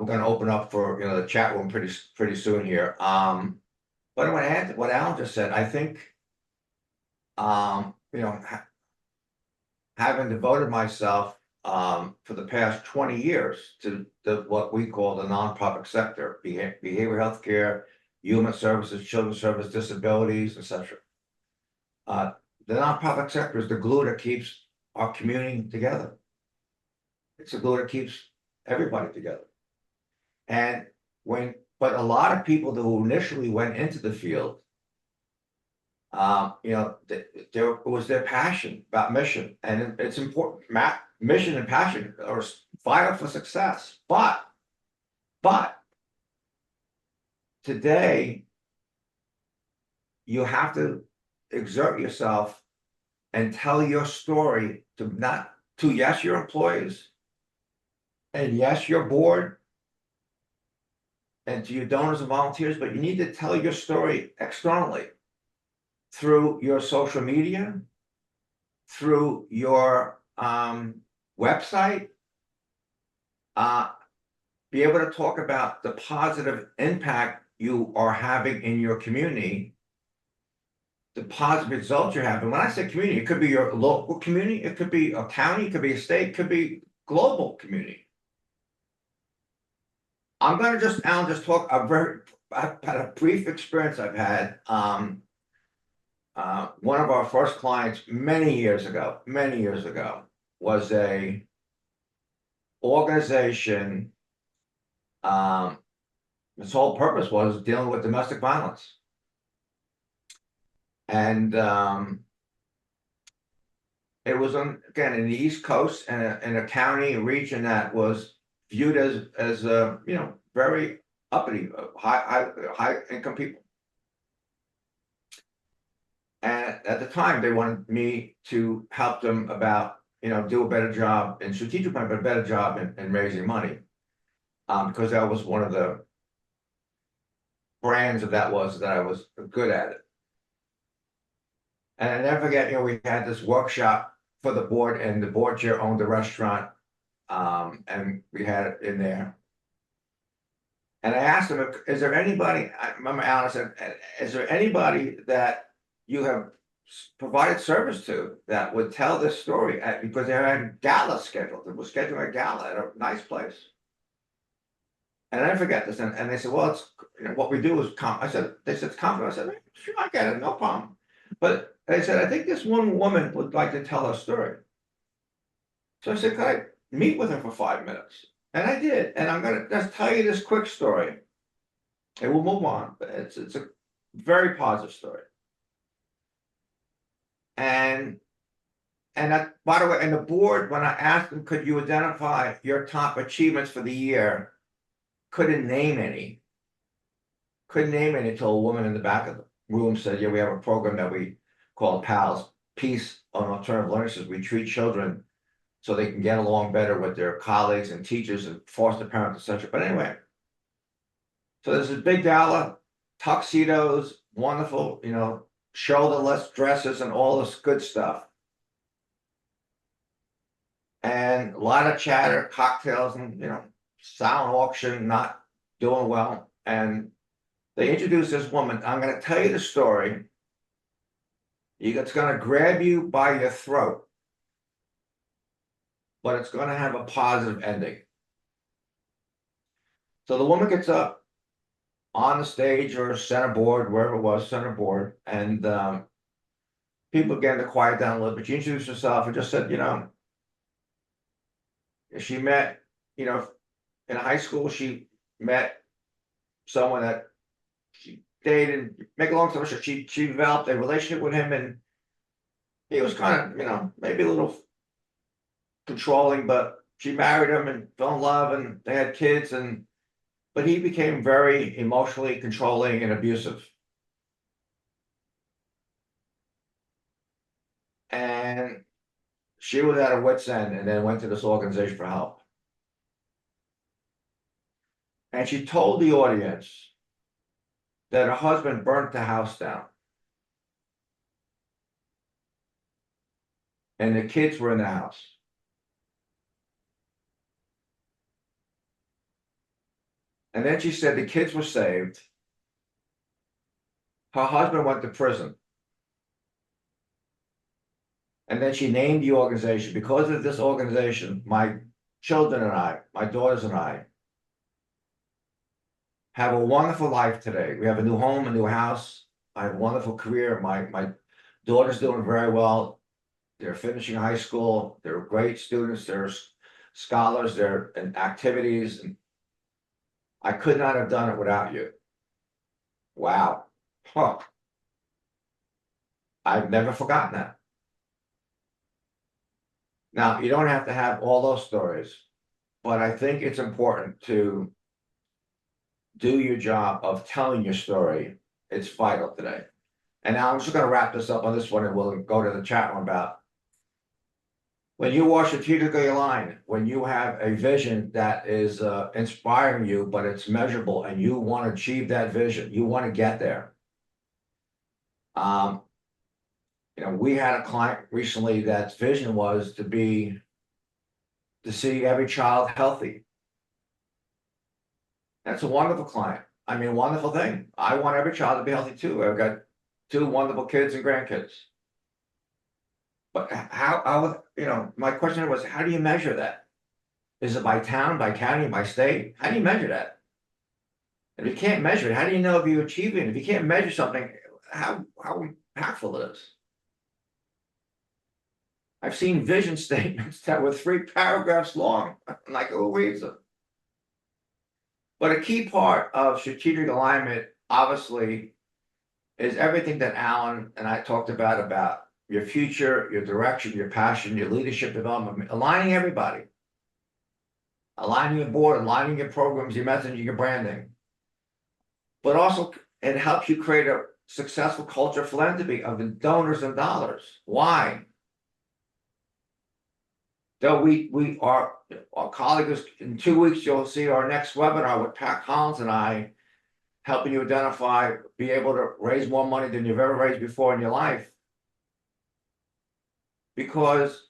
going to open up for the chat room pretty soon here. But I want to add to what Alan just said. I think having devoted myself for the past 20 years to what we call the nonprofit sector, behavioral health care, human services, children's service, disabilities, etc. The nonprofit sector is the glue that keeps our community together. It's the glue that keeps everybody together. And but a lot of people who initially went into the field, there was their passion about mission, and it's important. Mission and passion are vital for success. But today, you have to exert yourself and tell your story to yes, your employees, and yes, your board, and to your donors and volunteers, but you need to tell your story externally through your social media, through your website, be able to talk about the positive impact you are having in your community, the positive results you're having. When I say community, it could be your local community, it could be a county, it could be a state, it could be global community. I'm going to Alan, just talk I've had a brief experience I've had. One of our first clients many years ago was a organization. Its whole purpose was dealing with domestic violence. And it was again in the East Coast and in a county, a region that was viewed as very uppity, high income people. And at the time, they wanted me to help them about do a better job in strategic planning, but a better job in raising money. Because that was one of the brands of that I was good at it. And I never forget, we had this workshop for the board, and the board chair owned the restaurant. And we had it in there. And I asked him, is there anybody, I remember Alan said, is there anybody that you have provided service to that would tell this story? Because they had a gala scheduled. They were scheduling a gala at a nice place. And I never forget this. And they said, well, it's what we do is they said, it's confident. I said, sure, I get it, no problem. But they said, I think this one woman would like to tell her story. So I said, could I meet with her for 5 minutes? And I did. And I'm going to just tell you this quick story. And we'll move on. But it's a very positive story. And by the way, and the board, when I asked them, could you identify your top achievements for the year, couldn't name any. Couldn't name any until a woman in the back of the room said, yeah, we have a program that we call PALS, Peace on Alternative Learning Systems. We treat children so they can get along better with their colleagues and teachers and foster parents, etc. But anyway, so there's a big gala, tuxedos, wonderful, shoulderless dresses and all this good stuff. And a lot of chatter, cocktails, and silent auction, not doing well. And they introduced this woman. I'm going to tell you the story. It's going to grab you by your throat, but it's going to have a positive ending. So the woman gets up on the stage or center board, wherever it was, center board, and people began to quiet down a little bit. She introduced herself and just said, she met, in high school, she met someone that she dated. Make a long story short, she developed a relationship with him, and he was kind of, maybe a little controlling, but she married him and fell in love, and they had kids, but he became very emotionally controlling and abusive. And she was at her wit's end, and then went to this organization for help. And she told the audience that her husband burnt the house down. And the kids were in the house. And then she said the kids were saved. Her husband went to prison. And then she named the organization. Because of this organization, my children and I, my daughters and I, have a wonderful life today. We have a new home, a new house. I have a wonderful career. My daughter's doing very well. They're finishing high school. They're great students. They're scholars. They're in activities. And I could not have done it without you. Wow. Huh. I've never forgotten that. Now, you don't have to have all those stories, but I think it's important to do your job of telling your story. It's vital today. And now I'm just going to wrap this up on this one, and we'll go to the chat room about when you are strategically aligned, when you have a vision that is inspiring you, but it's measurable, and you want to achieve that vision, you want to get there. We had a client recently that's vision was to see every child healthy. That's a wonderful client. I mean, wonderful thing. I want every child to be healthy too. I've got 2 wonderful kids and grandkids. But how my question was, how do you measure that? Is it by town, by county, by state? How do you measure that? If you can't measure it, how do you know if you achieve it? If you can't measure something, how impactful it is? I've seen vision statements that were 3 paragraphs long. I'm like, who reads them? But a key part of strategic alignment, obviously, is everything that Alan and I talked about your future, your direction, your passion, your leadership development, aligning everybody. Aligning your board, aligning your programs, your messaging, your branding. But also, it helps you create a successful culture of philanthropy, of donors and dollars. Why? So our colleagues, in 2 weeks, you'll see our next webinar with Pat Collins and I, helping you identify, be able to raise more money than you've ever raised before in your life. Because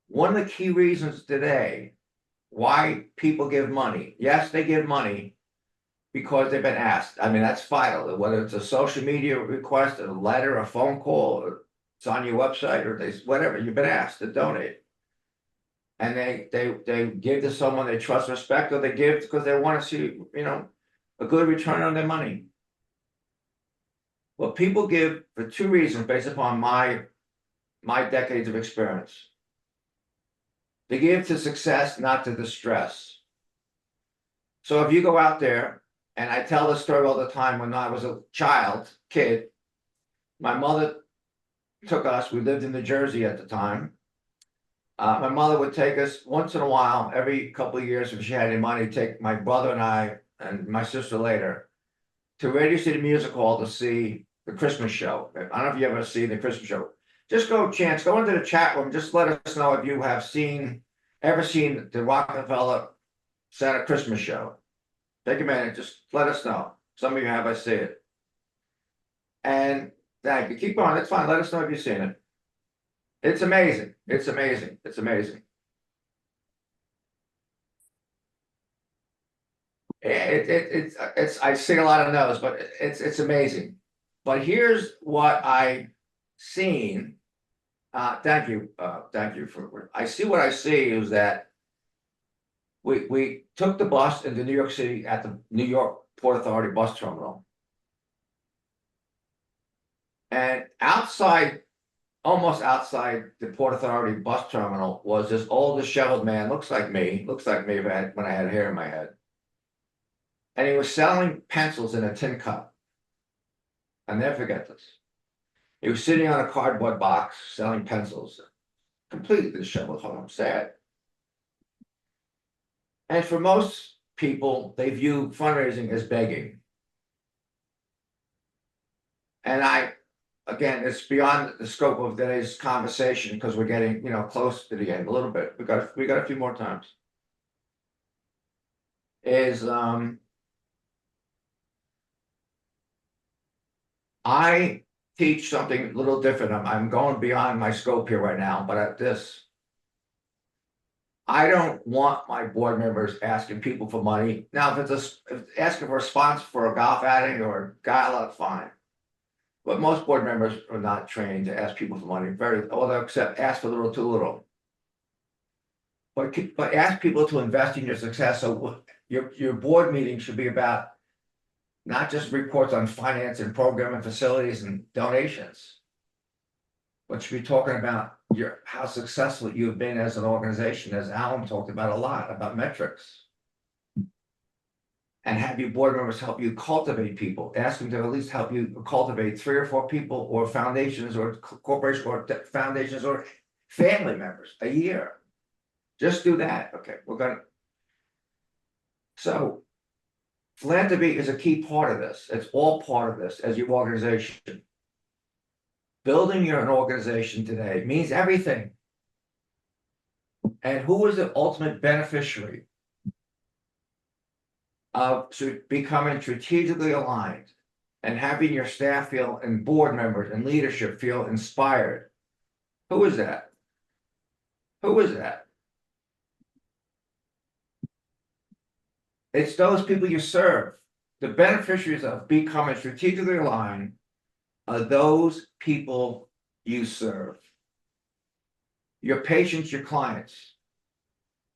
one of the key reasons today why people give money, yes, they give money because they've been asked. I mean, that's vital, whether it's a social media request, a letter, a phone call, or it's on your website, or whatever, you've been asked to donate. And they give to someone they trust, respect, or they give because they want to see, a good return on their money. Well, people give for two reasons based upon my decades of experience. They give to success, not to distress. So if you go out there, and I tell this story all the time, when I was a kid, my mother took us, we lived in New Jersey at the time. My mother would take us once in a while, every couple of years, if she had any money, take my brother and I, and my sister later, to Radio City Music Hall to see the Christmas show. I don't know if you ever see the Christmas show. Just go into the chat room. Just let us know if you have ever seen the Rockefeller Center Christmas show. Take a minute, just let us know. Some of you have, I see it. And thank you. Keep going, it's fine. Let us know if you've seen it. It's amazing. It's amazing. It's amazing. It's I see a lot of no's, but it's amazing. But here's what I seen. Thank you for. I see what I see is that we took the bus into New York City at the New York Port Authority bus terminal, and almost outside the Port Authority bus terminal was this old disheveled man. Looks like me when I had hair in my head, and he was selling pencils in a tin cup. I'll never forget this. He was sitting on a cardboard box selling pencils, completely disheveled. I'm sad. And for most people, they view fundraising as begging. And again, it's beyond the scope of today's conversation because we're getting, close to the end a little bit. We got a few more times. I teach something a little different. I'm going beyond my scope here right now, but at this, I don't want my board members asking people for money. Now, if it's asking for a sponsor for a golf outing or a gala, fine. But most board members are not trained to ask people for money. Although except ask for little too little. But ask people to invest in your success. So your board meeting should be about not just reports on finance and program and facilities and donations, but should be talking about how successful you've been as an organization, as Alan talked about a lot, about metrics. And have your board members help you cultivate people. Ask them to at least help you cultivate 3 or 4 people or foundations or corporations or foundations or family members a year. Just do that. Okay, so philanthropy is a key part of this. It's all part of this as your organization. Building your organization today means everything. And who is the ultimate beneficiary of becoming strategically aligned and having your staff feel and board members and leadership feel inspired? Who is that? Who is that? It's those people you serve. The beneficiaries of becoming strategically aligned are those people you serve. Your patients, your clients.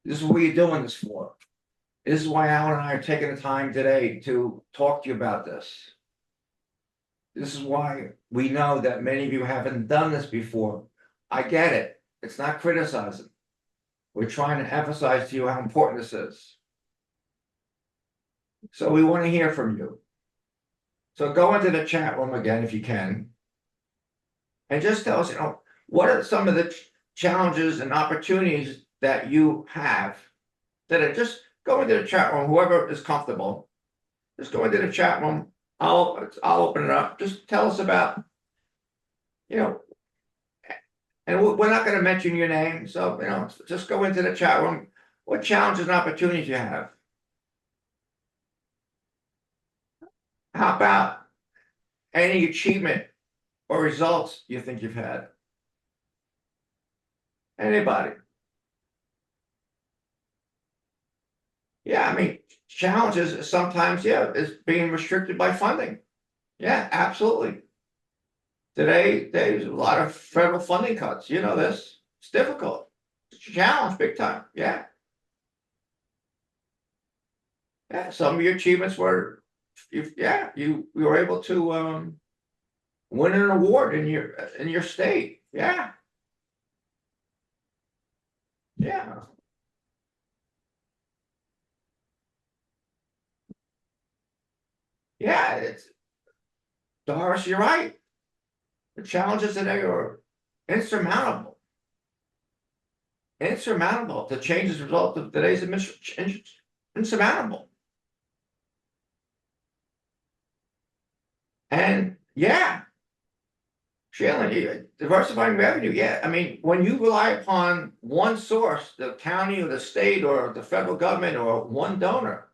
This is what you're doing this for. This is why Alan and I are taking the time today to talk to you about this. This is why we know that many of you haven't done this before. I get it. It's not criticizing. We're trying to emphasize to you how important this is. So we want to hear from you. So go into the chat room again if you can. And just tell us, what are some of the challenges and opportunities that you have that are just go into the chat room, whoever is comfortable. Just go into the chat room. I'll open it up. Just tell us about, And we're not gonna mention your name, so, just go into the chat room. What challenges and opportunities you have? How about any achievement or results you think you've had? Anybody? Yeah, I mean, challenges sometimes, yeah, is being restricted by funding. Yeah, absolutely. Today, there's a lot of federal funding cuts. You know this. It's difficult. It's a challenge, big time. Yeah. Yeah. Some of your achievements were, you were able to win an award in your state. Yeah. Yeah. Yeah. It's Doris, you're right. The challenges today are insurmountable. Insurmountable. The change as a result of today's administration, insurmountable. And yeah, Sheila, diversifying revenue. Yeah, I mean, when you rely upon one source, the county or the state or the federal government or one donor.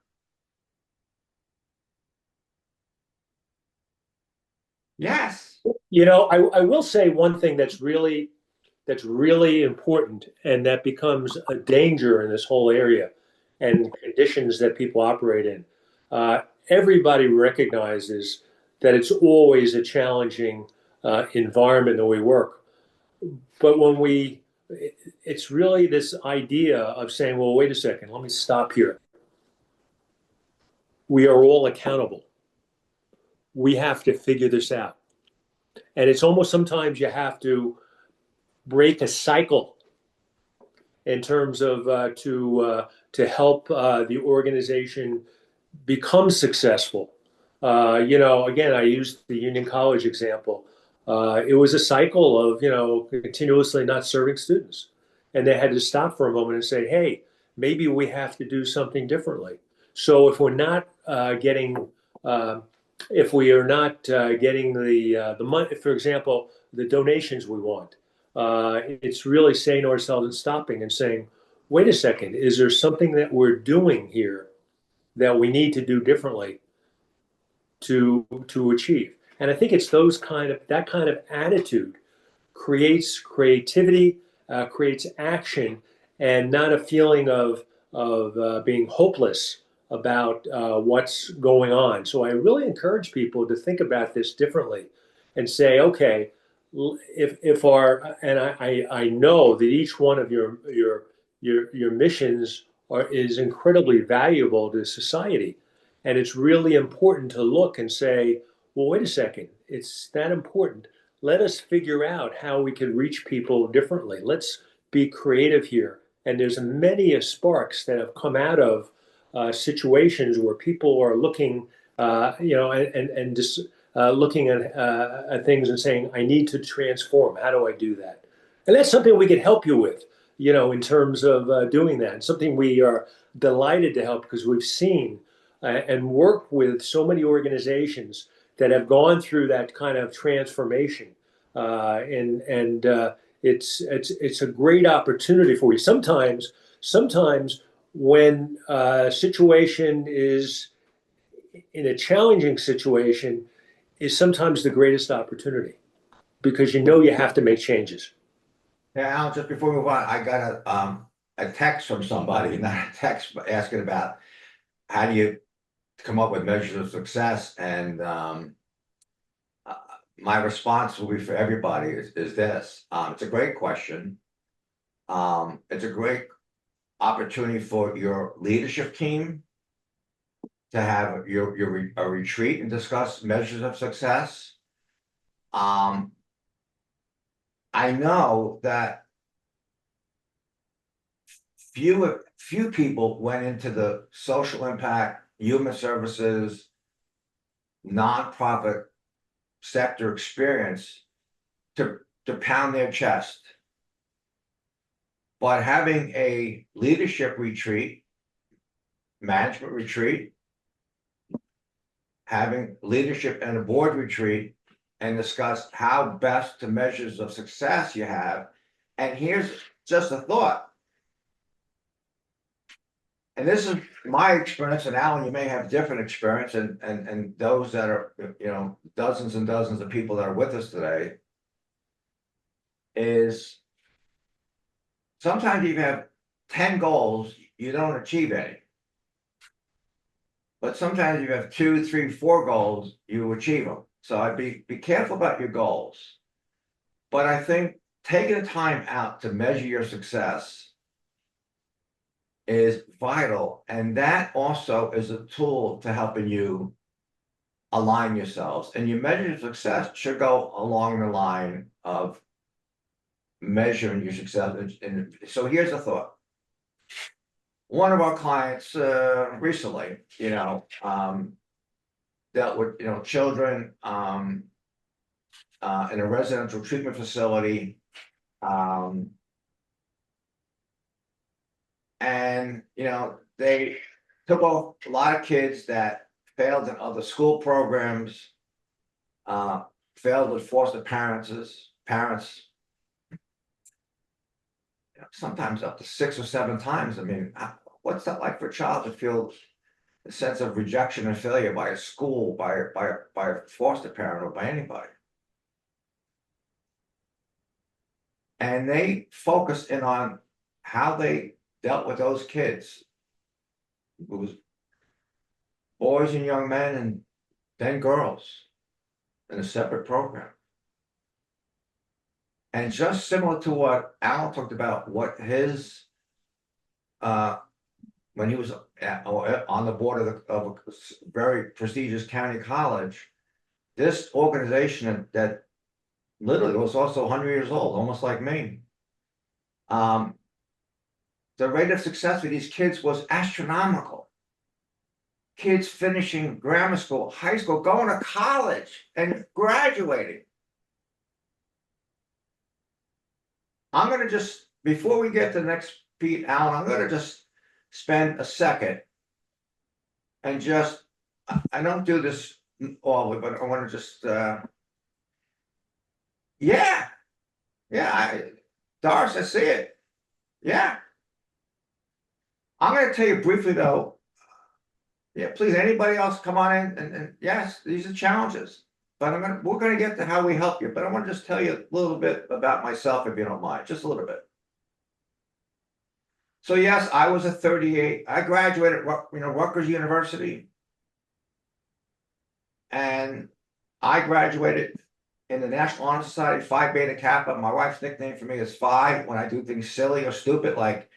Yes. I will say one thing that's really important, and that becomes a danger in this whole area and conditions that people operate in. Everybody recognizes that it's always a challenging environment that we work. But it's really this idea of saying, well, wait a second, let me stop here. We are all accountable. We have to figure this out. And it's almost sometimes you have to break a cycle in terms of to help the organization become successful. Again, I used the Union College example. It was a cycle of continuously not serving students, and they had to stop for a moment and say, "Hey, maybe we have to do something differently." So if we're not getting if we are not getting the money, for example, the donations we want, it's really saying to ourselves and stopping and saying, wait a second, is there something that we're doing here that we need to do differently to achieve? And I think it's that kind of attitude creates creativity, creates action, and not a feeling of being hopeless about what's going on. So I really encourage people to think about this differently and say, okay, if our and I know that each one of your missions is incredibly valuable to society, and it's really important to look and say, well, wait a second, it's that important. Let us figure out how we can reach people differently. Let's be creative here. And there's many sparks that have come out of situations where people are looking, and just looking at things and saying, I need to transform. How do I do that? And that's something we can help you with, in terms of doing that. It's something we are delighted to help because we've seen and worked with so many organizations that have gone through that kind of transformation, and it's a great opportunity for you. Sometimes when a situation is in a challenging situation, is sometimes the greatest opportunity because you have to make changes. Yeah, Alan, just before we move on, I got a text from somebody, not a text, but asking about how do you come up with measures of success. And my response will be for everybody is this. It's a great question. It's a great opportunity for your leadership team to have a retreat and discuss measures of success. I know that few people went into the social impact, human services, nonprofit sector experience to pound their chest. But having a leadership retreat, management retreat, having leadership and a board retreat and discuss how best to measures of success you have And here's just a thought. And this is my experience, and Alan, you may have different experience, and those that are, dozens and dozens of people that are with us today, is sometimes you have 10 goals, you don't achieve any. But sometimes you have 2, 3, 4 goals, you achieve them. So I'd be careful about your goals. But I think taking time out to measure your success is vital. And that also is a tool to helping you align yourselves. And your measure of success should go along the line of measuring your success. And so here's a thought. One of our clients recently, dealt with, children in a residential treatment facility. And, they took off a lot of kids that failed in other school programs, failed with foster parents, sometimes up to 6 or 7 times. I mean, what's that like for a child to feel a sense of rejection and failure by a school, by a foster parent, or by anybody? And they focused in on how they dealt with those kids. It was boys and young men, and then girls in a separate program. And just similar to what Al talked about, what his when he was on the board of a very prestigious county college, this organization that literally was also 100 years old, almost like me. The rate of success for these kids was astronomical. Kids finishing grammar school, high school, going to college, and graduating. I'm going to just, before we get to the next Pete, Alan, I'm going to just spend a second and just, I don't do this always, but I want to just, Doris, I see it. Yeah. I'm going to tell you briefly though. Yeah, please, anybody else come on in, and yes, these are challenges, but we're going to get to how we help you. But I want to just tell you a little bit about myself, if you don't mind, just a little bit. So yes, I was a 38. I graduated, Rutgers University, and I graduated in the National Honor Society, Phi Beta Kappa. My wife's nickname for me is Phi when I do things silly or stupid, like,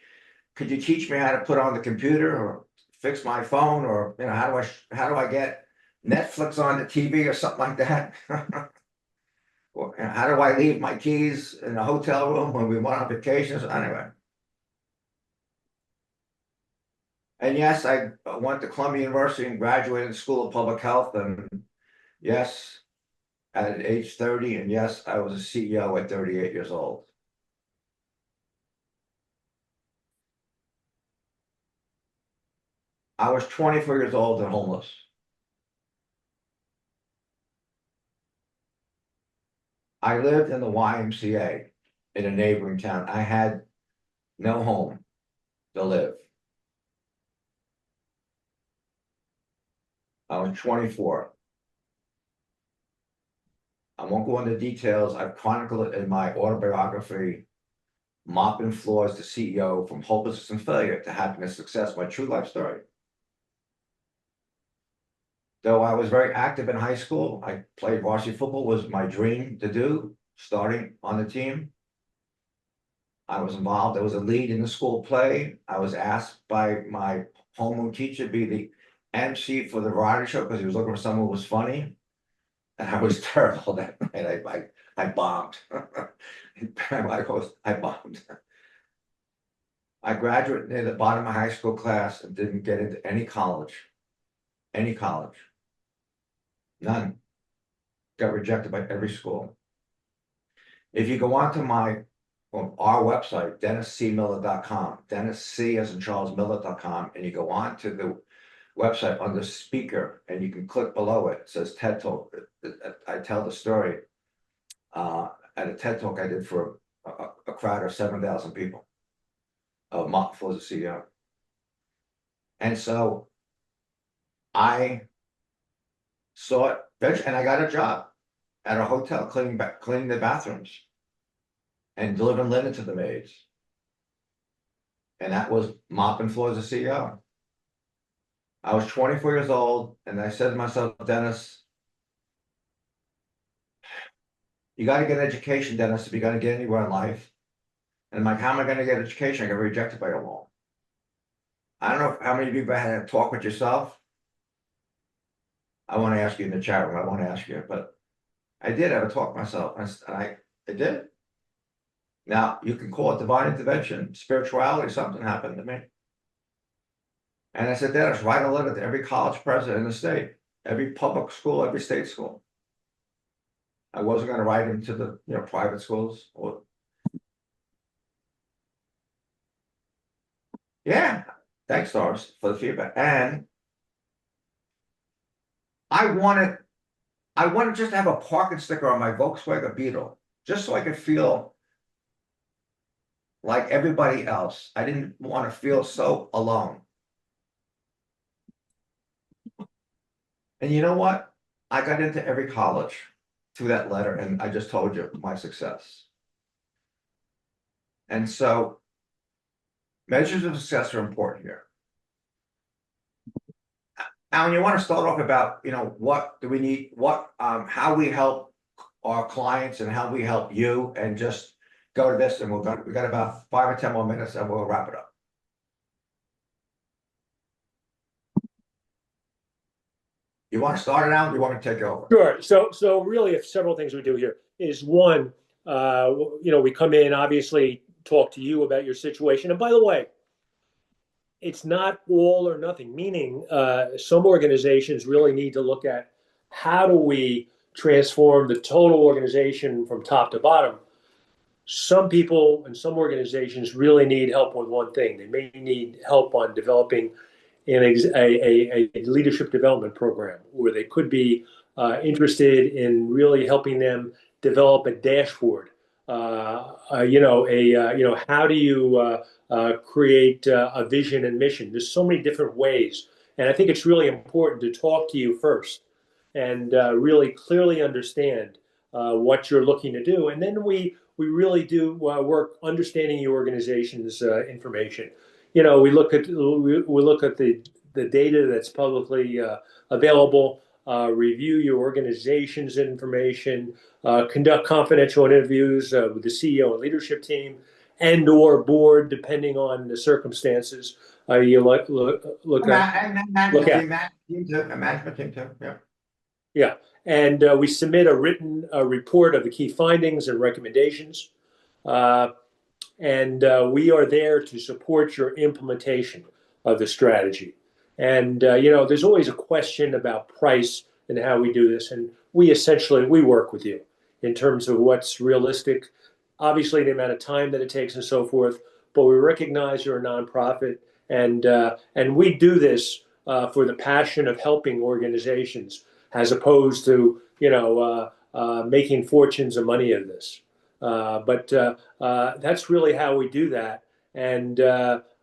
could you teach me how to put on the computer or fix my phone, or how do I get Netflix on the TV or something like that? Or how do I leave my keys in the hotel room when we went on vacations? Anyway. And yes, I went to Columbia University and graduated the School of Public Health. And yes, at age 30, and yes, I was a CEO at 38 years old. I was 24 years old and homeless. I lived in the YMCA in a neighboring town. I had no home to live. I was 24. I won't go into details. I've chronicled it in my autobiography, Mopping Floors, the CEO from Hopelessness and Failure to Happiness, Success, my true life story. Though I was very active in high school, I played varsity football, was my dream to do, starting on the team. I was involved, I was a lead in the school play. I was asked by my homeroom teacher to be the MC for the variety show because he was looking for someone who was funny. And I was terrible that night. I bombed. I bombed. I graduated near the bottom of my high school class and didn't get into any college. Any college. None. Got rejected by every school. If you go onto our website, DennisCMiller.com, Dennis C as in Charles Miller.com, and you go on to the website under speaker, and you can click below it. It says TED Talk. I tell the story at a TED Talk I did for a crowd of 7,000 people. Mott was the CEO. And so I saw it, and I got a job at a hotel cleaning the bathrooms and delivering linen to the maids. And that was mopping floors as CEO. I was 24 years old, and I said to myself, Dennis, you got to get an education, Dennis, if you're going to get anywhere in life. And I'm like, how am I going to get education? I got rejected by a loan. I don't know how many of you have had a talk with yourself. I want to ask you in the chat room. I want to ask you, but I did have a talk myself, and I did. Now you can call it divine intervention, spirituality. Something happened to me, and I said, Dennis, write a letter to every college president in the state, every public school, every state school. I wasn't going to write them to the private schools. Or yeah, thanks, Doris, for the feedback. And I wanted just to have a parking sticker on my Volkswagen Beetle, just so I could feel like everybody else. I didn't want to feel so alone. And you know what? I got into every college through that letter, and I just told you my success. And so measures of success are important here. Alan, you want to start off about, what do we need, how we help our clients and how we help you, and just go to this, and we got about 5 or 10 more minutes and we'll wrap it up. You want to start it out? Or you want me to take it over? Sure. So really, if several things we do here is one, we come in, obviously talk to you about your situation. And by the way, it's not all or nothing, meaning some organizations really need to look at how do we transform the total organization from top to bottom. Some people and some organizations really need help with one thing. They may need help on developing a leadership development program, or they could be interested in really helping them develop a dashboard. How do you create a vision and mission? There's so many different ways, and I think it's really important to talk to you first and really clearly understand what you're looking to do, and then we really do work understanding your organization's information. We look at the data that's publicly available, review your organization's information, conduct confidential interviews with the CEO and leadership team, and/or board, depending on the circumstances. You look at management team too. Yeah. Yeah, and we submit a written report of the key findings and recommendations. And we are there to support your implementation of the strategy. And there's always a question about price and how we do this, and we work with you in terms of what's realistic, obviously the amount of time that it takes and so forth. But we recognize you're a nonprofit, and we do this for the passion of helping organizations, as opposed to making fortunes of money of this. But that's really how we do that. And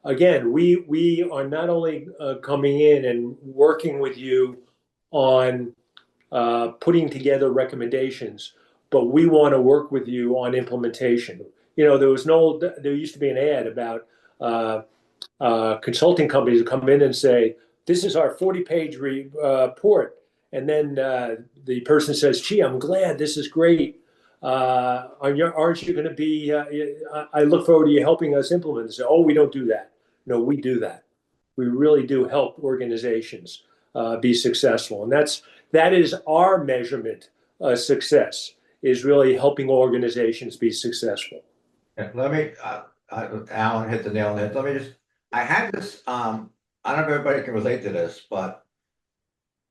again, we are not only coming in and working with you on putting together recommendations, but we want to work with you on implementation. There used to be an ad about consulting companies who come in and say, this is our 40-page report. And then the person says, gee, I'm glad, this is great. Aren't you going to be, I look forward to you helping us implement this. Oh, we don't do that. No, we do that. We really do help organizations be successful. And that is our measurement of success, is really helping organizations be successful. Yeah, let me, Alan hit the nail on the head. Let me just, I had this, I don't know if everybody can relate to this, but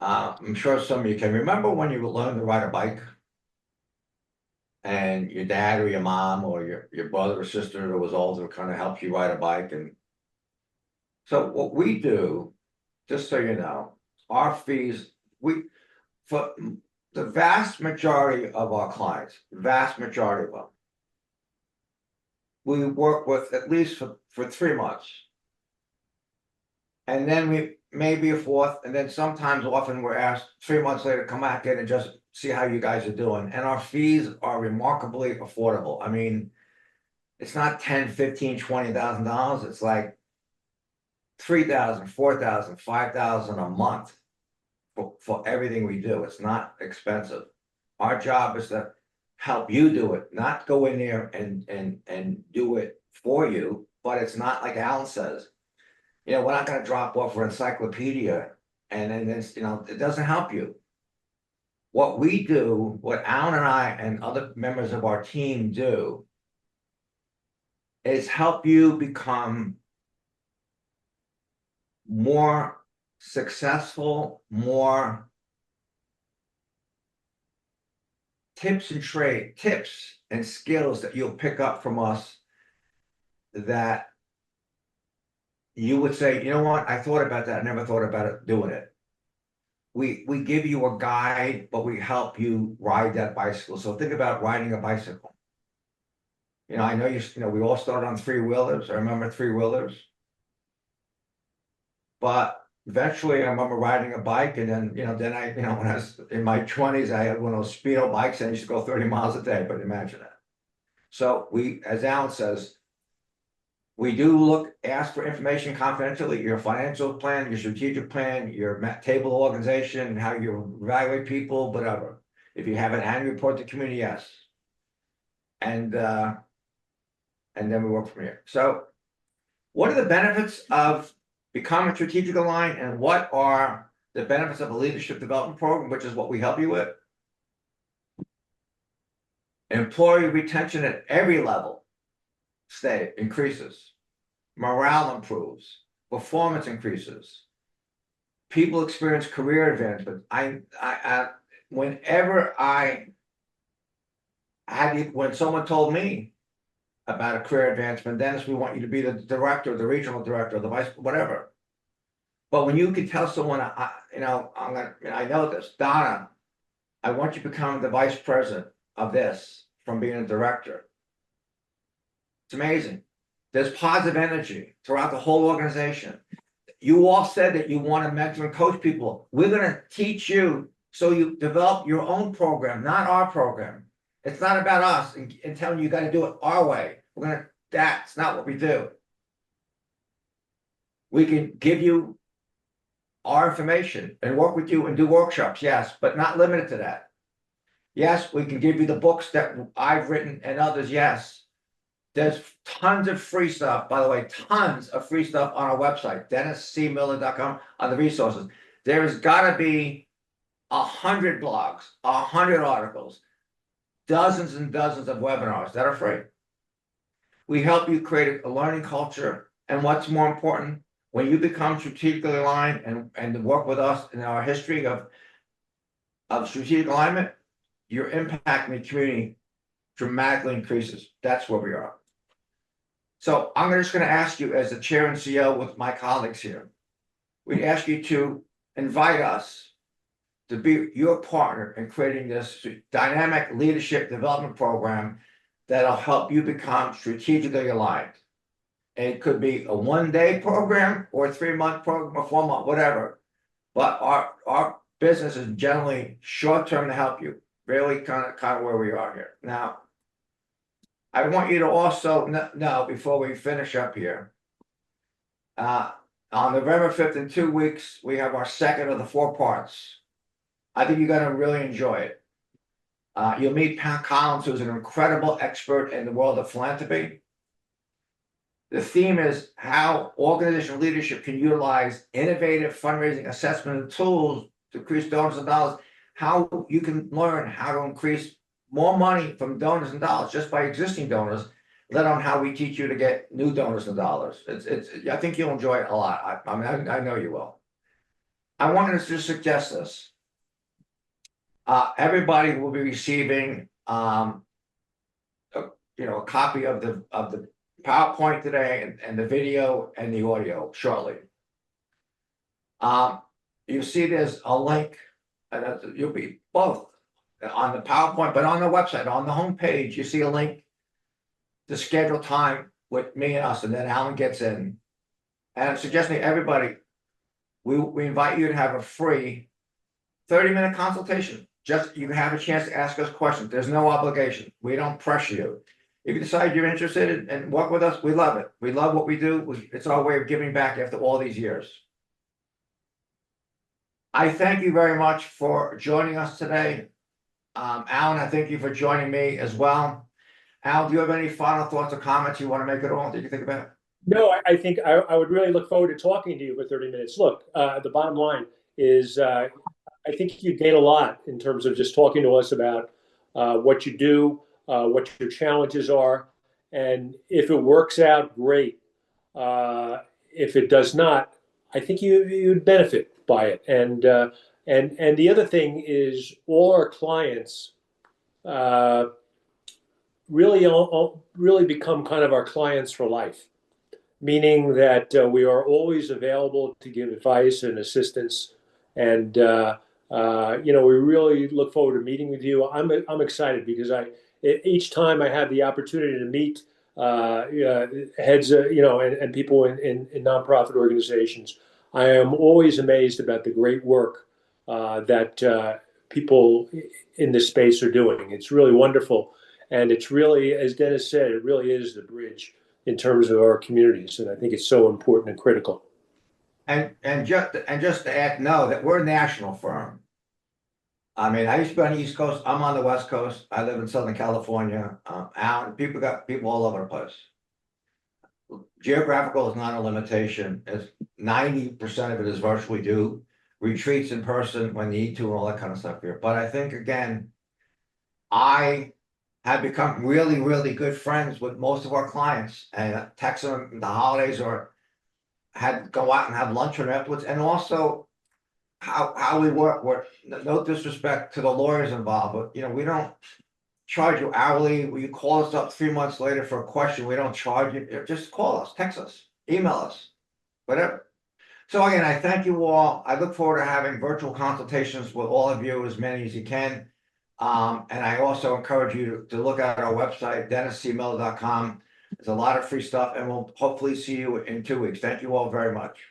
I'm sure some of you can. Remember when you learned to ride a bike? And your dad or your mom or your brother or sister who was older kind of helped you ride a bike. And so what we do, just so you know, our fees, for the vast majority of our clients, vast majority of them, we work with at least for 3 months. And then we maybe a fourth, and then sometimes often we're asked 3 months later, come back in and just see how you guys are doing. And our fees are remarkably affordable. I mean, it's not 10, 15, $20,000. It's like 3,000, 4,000, 5,000 a month for everything we do. It's not expensive. Our job is to help you do it, not go in there and do it for you. But it's not like Alan says, you know, we're not going to drop off our encyclopedia and then it's, you know, it doesn't help you. What we do, what Alan and I and other members of our team do, is help you become more successful, more tips and skills that you'll pick up from us that you would say, you know what, I thought about that, I never thought about it doing it. We give you a guide, but we help you ride that bicycle. So think about riding a bicycle. You know, I know you know, we all started on three-wheelers. I remember three-wheelers. But eventually I remember riding a bike, and then, you know, when I was in my 20s, I had one of those speedo bikes and I used to go 30 miles a day, but imagine that. So we, as Alan says, we do ask for information confidentially, your financial plan, your strategic plan, your table of organization, how you evaluate people, whatever. If you have an annual report to community, yes. And then we work from here. So what are the benefits of becoming strategic aligned, and what are the benefits of a leadership development program, which is what we help you with? Employee retention at every level increases, morale improves, performance increases, people experience career advancement. When someone told me about a career advancement, Dennis, we want you to be the director, the regional director, the vice, whatever. But when you can tell someone, I know this, Donna, I want you to become the vice president of this from being a director. It's amazing. There's positive energy throughout the whole organization. You all said that you want to mentor and coach people. We're going to teach you so you develop your own program, not our program. It's not about us and telling you got to do it our way. That's not what we do. We can give you our information and work with you and do workshops, yes, but not limited to that. Yes, we can give you the books that I've written and others, yes. There's tons of free stuff, by the way, tons of free stuff on our website, DennisCMiller.com, on the resources. There's got to be 100 blogs, 100 articles, dozens and dozens of webinars that are free. We help you create a learning culture. And what's more important, when you become strategically aligned and work with us in our history of strategic alignment, your impact in the community dramatically increases. That's where we are. So I'm just going to ask you, as the chair and CEO with my colleagues here, we ask you to invite us to be your partner in creating this dynamic leadership development program that'll help you become strategically aligned. And it could be a one-day program or a 3-month program or 4-month, whatever. But our business is generally short-term to help you. Really kind of where we are here. Now, I want you to also know before we finish up here, on November 5th, in 2 weeks, we have our second of the 4 parts. I think you're going to really enjoy it. You'll meet Pat Collins, who's an incredible expert in the world of philanthropy. The theme is how organizational leadership can utilize innovative fundraising assessment tools to increase donors and dollars. How you can learn how to increase more money from donors and dollars just by existing donors, let alone how we teach you to get new donors and dollars. I think you'll enjoy it a lot. I know you will. I wanted to just suggest this. Everybody will be receiving, a copy of the PowerPoint today and the video and the audio shortly. You see, there's a link, and you'll be both on the PowerPoint, but on the website, on the homepage, you see a link to schedule time with me and us, and then Alan gets in. And I'm suggesting everybody, we invite you to have a free 30-minute consultation. Just, you can have a chance to ask us questions. There's no obligation. We don't pressure you. If you decide you're interested and work with us, we love it. We love what we do. It's our way of giving back after all these years. I thank you very much for joining us today. Alan, I thank you for joining me as well. Al, do you have any final thoughts or comments you want to make at all? Did you think about it? No, I think I would really look forward to talking to you for 30 minutes. Look, the bottom line is I think you gain a lot in terms of just talking to us about what you do, what your challenges are. And if it works out, great. If it does not, I think you'd benefit by it. And the other thing is all our clients really become kind of our clients for life, meaning that we are always available to give advice and assistance. And we really look forward to meeting with you. I'm excited because each time I have the opportunity to meet heads, and people in nonprofit organizations, I am always amazed about the great work that people in this space are doing. It's really wonderful. And it's really, as Dennis said, it really is the bridge in terms of our communities. And I think it's so important and critical. And just to add, know that we're a national firm. I mean, I used to be on the East Coast. I'm on the West Coast. I live in Southern California. Got people all over the place. Geographical is not a limitation. It's 90% of it is virtually do retreats in person when you need to and all that kind of stuff here. But I think again, I have become really, really good friends with most of our clients and text them in the holidays or had go out and have lunch with them afterwards. And also how we work, no disrespect to the lawyers involved, but we don't charge you hourly. You call us up 3 months later for a question, we don't charge you. Just call us, text us, email us, whatever. So again, I thank you all. I look forward to having virtual consultations with all of you, as many as you can. And I also encourage you to look at our website, DennisCMiller.com. There's a lot of free stuff, and we'll hopefully see you in 2 weeks. Thank you all very much.